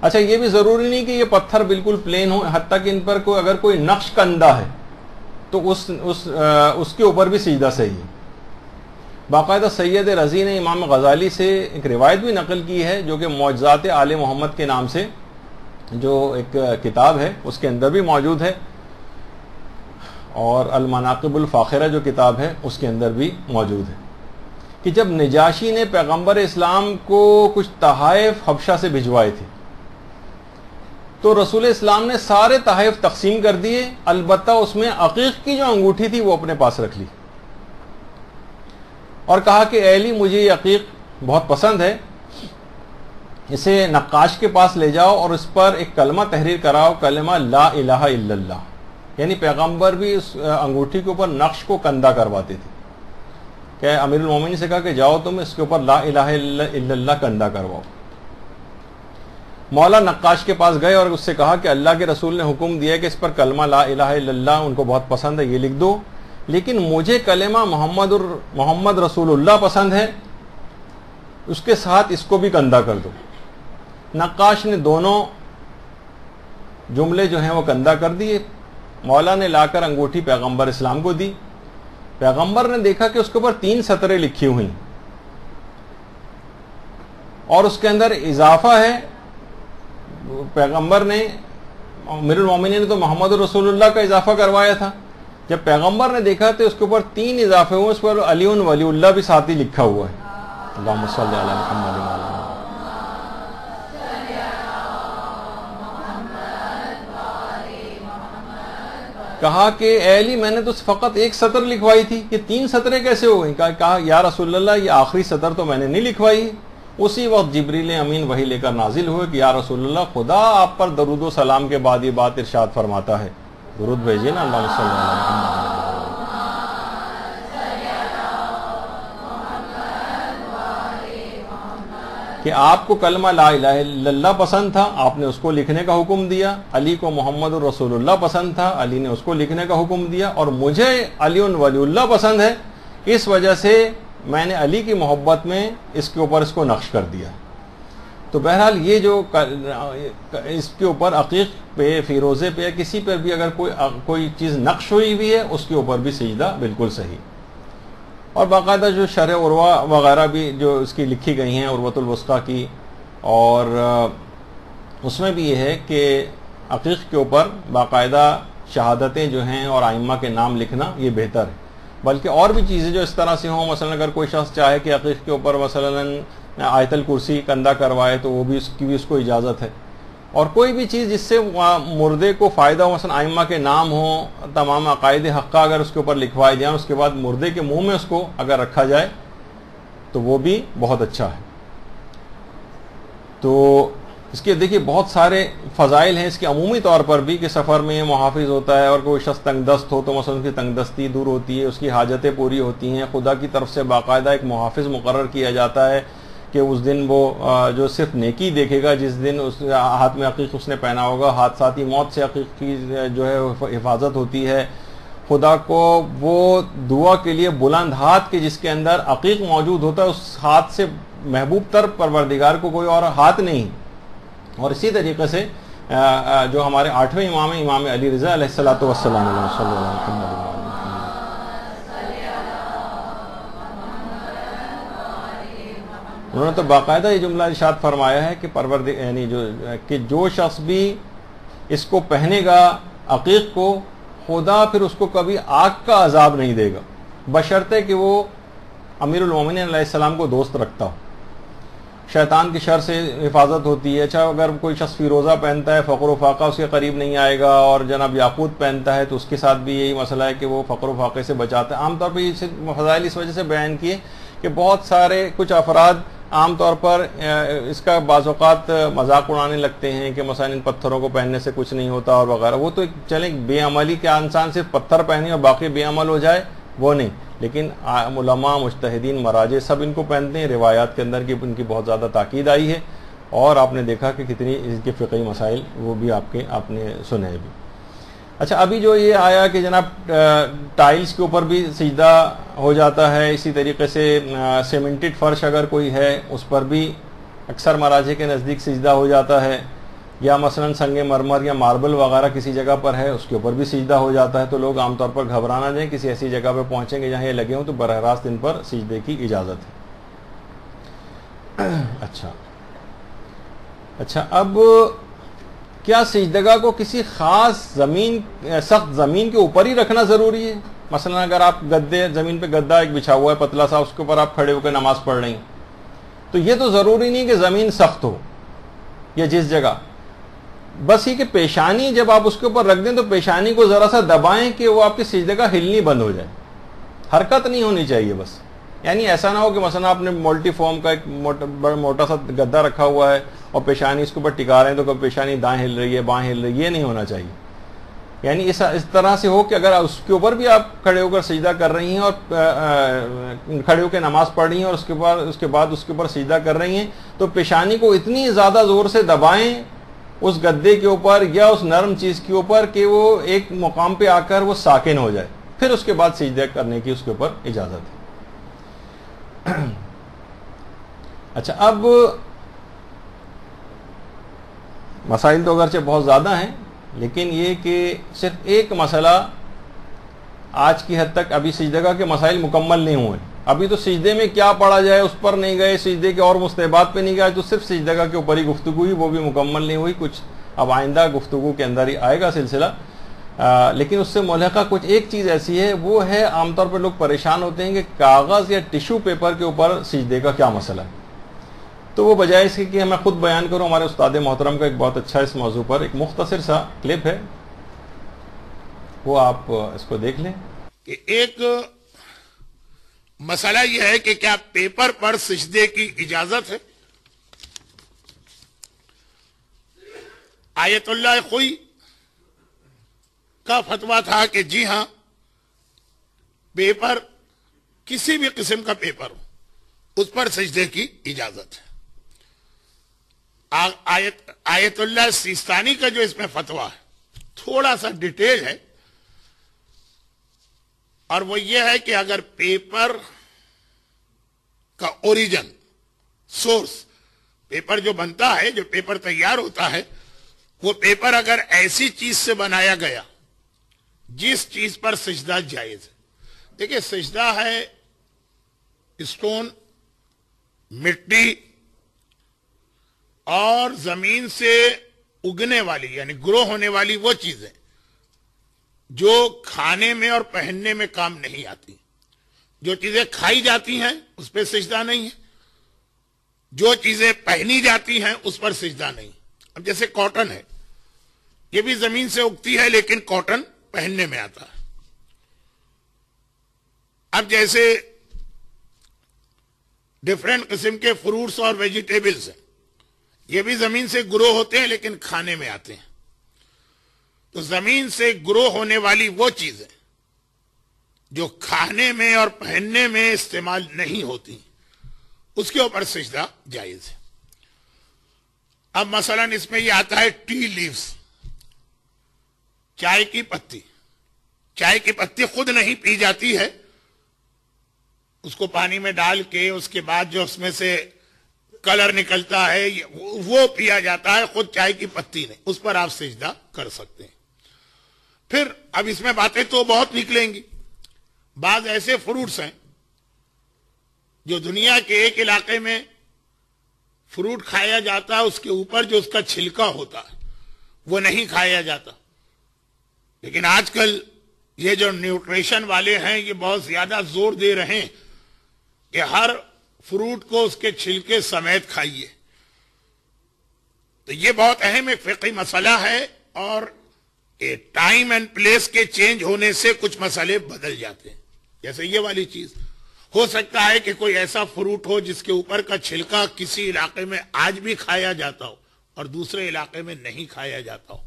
اچھا یہ بھی ضروری نہیں کہ یہ پتھر بالکل پلین ہو، حتیٰ کہ ان پر اگر کوئی نقش کندہ ہے تو اس کے اوپر بھی سجدہ صحیح ہے. باقاعدہ سید رضی نے امام غزالی سے ایک روایت بھی نقل کی ہے جو کہ معجزات آل محمد کے نام سے جو ایک کتاب ہے اس کے اندر بھی موجود ہے، اور المناقب الفاخرہ جو کتاب ہے اس کے اندر بھی موجود ہے، کہ جب نجاشی نے پیغمبر اسلام کو کچھ تحائف حبشہ سے بھجوائے تھے تو رسول اسلام نے سارے تحائف تقسیم کر دیے، البتہ اس میں عقیق کی جو انگوٹھی تھی وہ اپنے پاس رکھ لی، اور کہا کہ اے علی مجھے یہ عقیق بہت پسند ہے، اسے نقاش کے پاس لے جاؤ اور اس پر ایک کلمہ تحریر کراؤ، کلمہ لا الہ الا اللہ. یعنی پیغمبر بھی اس انگوٹھی کے اوپر نقش کو کندہ کرواتے تھے، کہ امیر المومنین سے کہا کہ جاؤ تم اس کے اوپر لا الہ الا اللہ کندہ کرواؤ. مولا نقاش کے پاس گئے اور اس سے کہا کہ اللہ کے رسول نے حکم دیا کہ اس پر کلمہ لا الہ الا اللہ ان کو بہت پسند ہے، یہ لکھ دو، لیکن مجھے کلمہ محمد رسول اللہ پسند ہے، اس کے ساتھ اس کو بھی کندہ کر دو. نقاش نے دونوں جملے جو ہیں وہ کندہ کر دیے. مولا نے لا کر انگوٹھی پیغمبر اسلام کو دی. پیغمبر نے دیکھا کہ اس کے اوپر 3 سطریں لکھی ہوئی اور اس کے اندر اضافہ ہے. پیغمبر نے امیر المومنین نے تو محمد رسول اللہ کا اضافہ کروایا تھا، جب پیغمبر نے دیکھا تو اس کے اوپر 3 اضافے ہوئے، اس پر علی ولی اللہ بھی ساتھ ہی لکھا ہوا ہے. اللہم صلی علی محمد وعلی آلہ. کہا کہ اے علی میں نے تو فقط 1 سطر لکھوائی تھی، یہ 3 سطریں کیسے ہو گئیں؟ کہا یا رسول اللہ یہ آخری سطر تو میں نے نہیں لکھوائی. اسی وقت جبریل امین وحی لے کر نازل ہوئے کہ یا رسول اللہ خدا آپ پر درود و سلام کے بعد یہ بات ارشاد فرماتا ہے، درود بھیجیے نا، اللہم صلی علی محمد کہ آپ کو کلمہ لا الہ الا اللہ پسند تھا، آپ نے اس کو لکھنے کا حکم دیا. علی کو محمد الرسول اللہ پسند تھا، علی نے اس کو لکھنے کا حکم دیا، اور مجھے علی ولی اللہ پسند ہے، اس وجہ سے میں نے علی کی محبت میں اس کے اوپر اس کو نقش کر دیا. تو بہرحال یہ جو اس کے اوپر عقیق پہ، فیروزے پہ، کسی پر بھی اگر کوئی چیز نقش ہوئی ہوئی ہے اس کے اوپر بھی سجدہ بالکل صحیح. اور باقاعدہ جو شرح عروہ وغیرہ بھی جو اس کی لکھی گئی ہیں عروۃ الوثقیٰ کی، اور اس میں بھی یہ ہے کہ عقیق کے اوپر باقاعدہ شہادتیں جو ہیں اور ائمہ کے نام لکھنا یہ بہتر ہے. بلکہ اور بھی چیزیں جو اس طرح سے ہوں، مثلا اگر کوئی شخص چاہے کہ عقیق کے اوپر مثلا آیت الکرسی کندہ کروائے تو وہ بھی اس کو اجازت ہے. اور کوئی بھی چیز جس سے مردے کو فائدہ ہو، مثلا ائمہ کے نام ہوں، تمام عقائد حقہ اگر اس کے اوپر لکھوائے جائیں، اس کے بعد مردے کے منہ میں اس کو اگر رکھا جائے تو وہ بھی بہت اچھا ہے. تو اس کے دیکھیے بہت سارے فضائل ہیں اس کے عمومی طور پر بھی کہ سفر میں محافظ ہوتا ہے، اور کوئی شخص تنگ دست ہو تو مثلا اس کی تنگ دستی دور ہوتی ہے، اس کی حاجتیں پوری ہوتی ہیں، خدا کی طرف سے باقاعدہ ایک محافظ مقرر کیا جاتا ہے کہ اس دن وہ جو صرف نیکی دیکھے گا، جس دن اس ہاتھ میں عقیق اس نے پہنا ہوگا، حادثاتی موت سے عقیق کی جو ہے حفاظت ہوتی ہے۔ خدا کو وہ دعا کے لیے بلند ہاتھ کے جس کے اندر عقیق موجود ہوتا ہے، اس ہاتھ سے محبوب تر پروردگار کو کوئی اور ہاتھ نہیں۔ اور اسی طریقے سے جو ہمارے 8ویں امام ہیں، امام علی رضا علیہ الصلوۃ والسلام علیہ صلی اللہ علیہ وسلم، انہوں نے تو باقاعدہ یہ جملہ ارشاد فرمایا ہے کہ یعنی جو شخص بھی اس کو پہنے گا عقیق کو، خدا پھر اس کو کبھی آگ کا عذاب نہیں دے گا، بشرطے کہ وہ امیر المومنین علیہ السلام کو دوست رکھتا ہو۔ شیطان کی شر سے حفاظت ہوتی ہے۔ اچھا اگر کوئی شخص فیروزہ پہنتا ہے، فقر و فاقہ اس کے قریب نہیں آئے گا، اور جناب یاقوت پہنتا ہے تو اس کے ساتھ بھی یہی مسئلہ ہے کہ وہ فقر و فاقے سے بچاتا ہے۔ عام طور پہ یہ فضائل اس وجہ سے بیان کیے کہ بہت سارے کچھ افراد عام طور پر اس کا بعض اوقات مذاق اڑانے لگتے ہیں کہ مثلا ان پتھروں کو پہننے سے کچھ نہیں ہوتا اور وغیرہ۔ وہ تو چلیں بے عملی کے انسان صرف پتھر پہنے اور باقی بے عمل ہو جائے وہ نہیں، لیکن علماء، مجتہدین، مراجع سب ان کو پہنتے ہیں۔ روایات کے اندر ان کی بہت زیادہ تاکید آئی ہے، اور آپ نے دیکھا کہ کتنی اس کے فقہی مسائل وہ بھی آپ نے سنے بھی۔ اچھا ابھی جو یہ آیا کہ جناب ٹائلز کے اوپر بھی سجدہ ہو جاتا ہے، اسی طریقے سے سیمنٹڈ فرش اگر کوئی ہے اس پر بھی اکثر مراجع کے نزدیک سجدہ ہو جاتا ہے، یا مثلا سنگ مرمر یا ماربل وغیرہ کسی جگہ پر ہے اس کے اوپر بھی سجدہ ہو جاتا ہے، تو لوگ عام طور پر گھبرا نہ جائیں، کسی ایسی جگہ پہ پہنچیں گے جہاں یہ لگے ہوں تو براہ راست ان پر سجدے کی اجازت ہے۔ اچھا اب کیا سجدگاہ کو کسی خاص سخت زمین کے اوپر ہی رکھنا ضروری ہے؟ مثلا اگر آپ زمین پہ گدا ایک بچھا ہوا ہے پتلا سا، اس کے اوپر آپ کھڑے ہو کے نماز پڑھ رہی ہیں، تو یہ تو ضروری نہیں کہ زمین سخت ہو، یا جس جگہ بس یہ کہ پیشانی جب آپ اس کے اوپر رکھ دیں تو پیشانی کو ذرا سا دبائیں کہ وہ آپ کی سجدگاہ ہلنی بند ہو جائے، حرکت نہیں ہونی چاہیے بس۔ یعنی ایسا نہ ہو کہ مثلا آپ نے ملٹی فارم کا ایک موٹا سا گدا رکھا ہوا ہے اور پیشانی اس کے اوپر ٹکا رہے ہیں تو کبھی پیشانی دائیں ہل رہی ہے بائیں ہل رہی ہے، یہ نہیں ہونا چاہیے۔ یعنی اس طرح سے ہو کہ اگر اس کے اوپر بھی آپ کھڑے ہو کر سجدہ کر رہی ہیں اور کھڑے ہو کے نماز پڑھ رہی ہیں اور اس کے بعد اس کے اوپر سجدہ کر رہی ہیں تو پیشانی کو اتنی زیادہ زور سے دبائیں اس گدے کے اوپر یا اس نرم چیز کے اوپر کہ وہ ایک مقام پہ آ کر وہ ساکن ہو جائے، پھر اس کے بعد سجدہ کرنے کی اس کے اوپر اجازت ہے۔ اچھا اب مسائل تو اگرچہ بہت زیادہ ہیں، لیکن یہ کہ صرف ایک مسئلہ آج کی حد تک ابھی سجدگاہ کے مسائل مکمل نہیں ہوئے، ابھی تو سجدے میں کیا پڑھا جائے اس پر نہیں گئے، سجدے کے اور مستحبات پہ نہیں گئے، تو صرف سجدگاہ کے اوپر ہی گفتگو ہوئی، وہ بھی مکمل نہیں ہوئی، کچھ اب آئندہ گفتگو کے اندر ہی آئے گا سلسلہ۔ لیکن اس سے ملحقہ کچھ ایک چیز ایسی ہے، وہ ہے عام طور پر لوگ پریشان ہوتے ہیں کہ کاغذ یا ٹیشو پیپر کے اوپر سجدے کا کیا مسئلہ ہے، تو وہ بجائے اس کے کہ میں خود بیان کروں، ہمارے استاد محترم کا ایک بہت اچھا اس موضوع پر ایک مختصر سا کلپ ہے، وہ آپ اس کو دیکھ لیں۔ کہ ایک مسئلہ یہ ہے کہ کیا پیپر پر سجدے کی اجازت ہے؟ آیت اللہ خوئی کا فتویٰ تھا کہ جی ہاں، پیپر کسی بھی قسم کا پیپر ہو اس پر سجدے کی اجازت ہے۔ آیت اللہ سیستانی کا جو اس میں فتویٰ ہے تھوڑا سا ڈیٹیل ہے، اور وہ یہ ہے کہ اگر پیپر کا اوریجن، سورس، پیپر جو بنتا ہے، جو پیپر تیار ہوتا ہے، وہ پیپر اگر ایسی چیز سے بنایا گیا جس چیز پر سجدہ جائز ہے۔ دیکھیں سجدہ ہے اسٹون، مٹی اور زمین سے اگنے والی یعنی گرو ہونے والی وہ چیزیں جو کھانے میں اور پہننے میں کام نہیں آتی۔ جو چیزیں کھائی جاتی ہیں اس پہ سجدہ نہیں ہے، جو چیزیں پہنی جاتی ہیں اس پر سجدہ نہیں۔ اب جیسے کاٹن ہے، یہ بھی زمین سے اگتی ہے لیکن کاٹن پہننے میں آتا ہے۔ اب جیسے ڈیفرنٹ قسم کے فروٹس اور ویجیٹیبلز ہیں، یہ بھی زمین سے گرو ہوتے ہیں لیکن کھانے میں آتے ہیں. تو زمین سے گرو ہونے والی وہ چیزیں جو کھانے میں اور پہننے میں استعمال نہیں ہوتی اس کے اوپر سجدہ جائز ہے. اب مثلا اس میں یہ آتا ہے ٹی لیوز، چائے کی پتی. چائے کی پتی خود نہیں پی جاتی ہے، اس کو پانی میں ڈال کے اس کے بعد جو اس میں سے کلر نکلتا ہے وہ پیا جاتا ہے، خود چائے کی پتی نہیں. اس پر آپ سجدہ کر سکتے ہیں. پھر اب اس میں باتیں تو بہت نکلیں گی. بعض ایسے فروٹس ہیں جو دنیا کے ایک علاقے میں فروٹ کھایا جاتا ہے، اس کے اوپر جو اس کا چھلکا ہوتا ہے وہ نہیں کھایا جاتا. لیکن آج کل یہ جو نیوٹریشن والے ہیں یہ بہت زیادہ زور دے رہے ہیں کہ ہر فروٹ کو اس کے چھلکے سمیت کھائیے. تو یہ بہت اہم ایک فقہی مسئلہ ہے، اور ٹائم اینڈ پلیس کے چینج ہونے سے کچھ مسئلے بدل جاتے ہیں. جیسے یہ والی چیز ہو سکتا ہے کہ کوئی ایسا فروٹ ہو جس کے اوپر کا چھلکا کسی علاقے میں آج بھی کھایا جاتا ہو اور دوسرے علاقے میں نہیں کھایا جاتا ہو.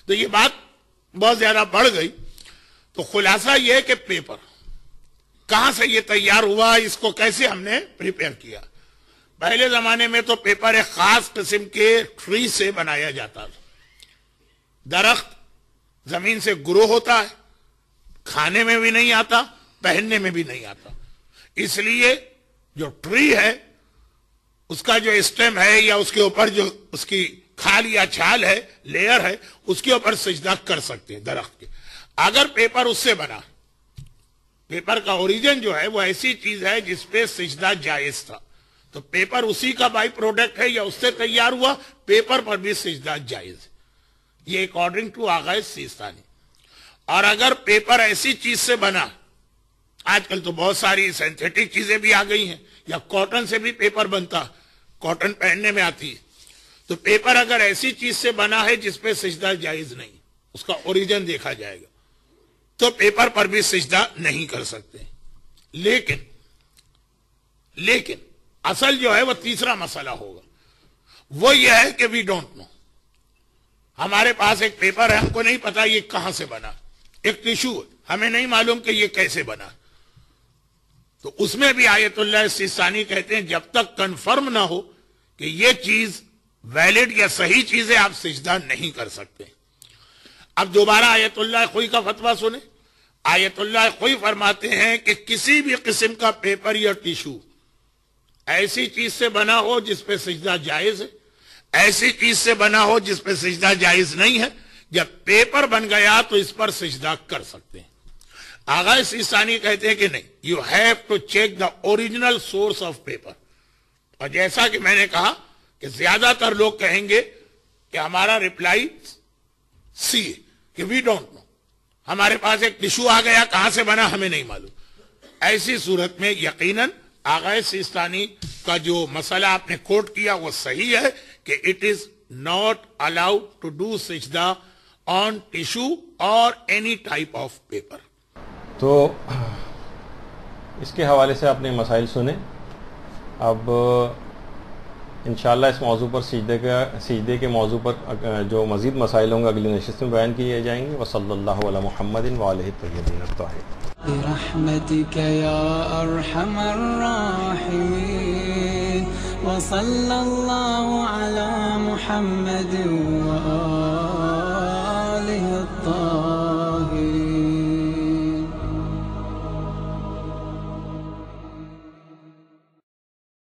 تو یہ بات بہت زیادہ بڑھ گئی. تو خلاصہ یہ ہے کہ پیپر کہاں سے یہ تیار ہوا، اس کو کیسے ہم نے پریپیئر کیا. پہلے زمانے میں تو پیپر ایک خاص قسم کے ٹری سے بنایا جاتا تھا. درخت زمین سے گرو ہوتا ہے، کھانے میں بھی نہیں آتا، پہننے میں بھی نہیں آتا. اس لیے جو ٹری ہے اس کا جو اسٹیم ہے یا اس کے اوپر جو اس کی کھال یا چھال ہے، لیئر ہے، اس کے اوپر سجدہ کر سکتے ہیں درخت کے. اگر پیپر اس سے بنا، پیپر کا اوریجن جو ہے وہ ایسی چیز ہے جس پہ سجدہ جائز تھا، تو پیپر اسی کا بائی پروڈکٹ ہے یا اس سے تیار ہوا، پیپر پر بھی سجدہ جائز ہے. یہ اکارڈنگ ٹو آغا سیستانی. اور اگر پیپر ایسی چیز سے بنا، آج کل تو بہت ساری سینتھیٹک چیزیں بھی آ گئی ہیں، یا کاٹن سے بھی پیپر بنتا، کاٹن پہننے میں آتی ہے. تو پیپر اگر ایسی چیز سے بنا ہے جس پہ سجدہ جائز نہیں، اس کا اوریجن دیکھا جائے گا، تو پیپر پر بھی سجدہ نہیں کر سکتے. لیکن اصل جو ہے وہ تیسرا مسئلہ ہوگا. وہ یہ ہے کہ وی ڈونٹ نو. ہمارے پاس ایک پیپر ہے، ہم کو نہیں پتا یہ کہاں سے بنا. ایک ٹیشو ہے، ہمیں نہیں معلوم کہ یہ کیسے بنا. تو اس میں بھی آیت اللہ سیستانی کہتے ہیں جب تک کنفرم نہ ہو کہ یہ چیز ویلڈ یا صحیح چیز ہے، آپ سجدہ نہیں کر سکتے. اب دوبارہ آیت اللہ خوئی کا فتویٰ سنیں. آیت اللہ خوئی فرماتے ہیں کہ کسی بھی قسم کا پیپر یا ٹیشو ایسی چیز سے بنا ہو جس پہ سجدہ جائز ہے، ایسی چیز سے بنا ہو جس پہ سجدہ جائز نہیں ہے، جب پیپر بن گیا تو اس پر سجدہ کر سکتے ہیں. آغا سیستانی کہتے ہیں کہ نہیں، you have to check the original source of paper. اور جیسا کہ میں نے کہا کہ زیادہ تر لوگ کہیں گے کہ ہمارا ریپلائی سی ہے کہ وی ڈونٹ نو. ہمارے پاس ایک ٹیشو آ گیا، کہاں سے بنا ہمیں نہیں معلوم. ایسی صورت میں یقیناً آغا سیستانی کا جو مسئلہ آپ نے کوٹ کیا وہ صحیح ہے کہ it is not allowed to do سجدہ آن ٹیشو اور اینی ٹائپ آف پیپر. تو اس کے حوالے سے آپ نے مسائل سنے. اب انشاءاللہ اس موضوع پر سجدے کے موضوع پر جو مزید مسائل ہوں گے اگلی نشست میں بیان کیے جائیں گے. وصلی اللہ علی محمد وآلہ الطیبین الطاہرین. برحمتك يا أرحم الراحمين وصلى الله على محمد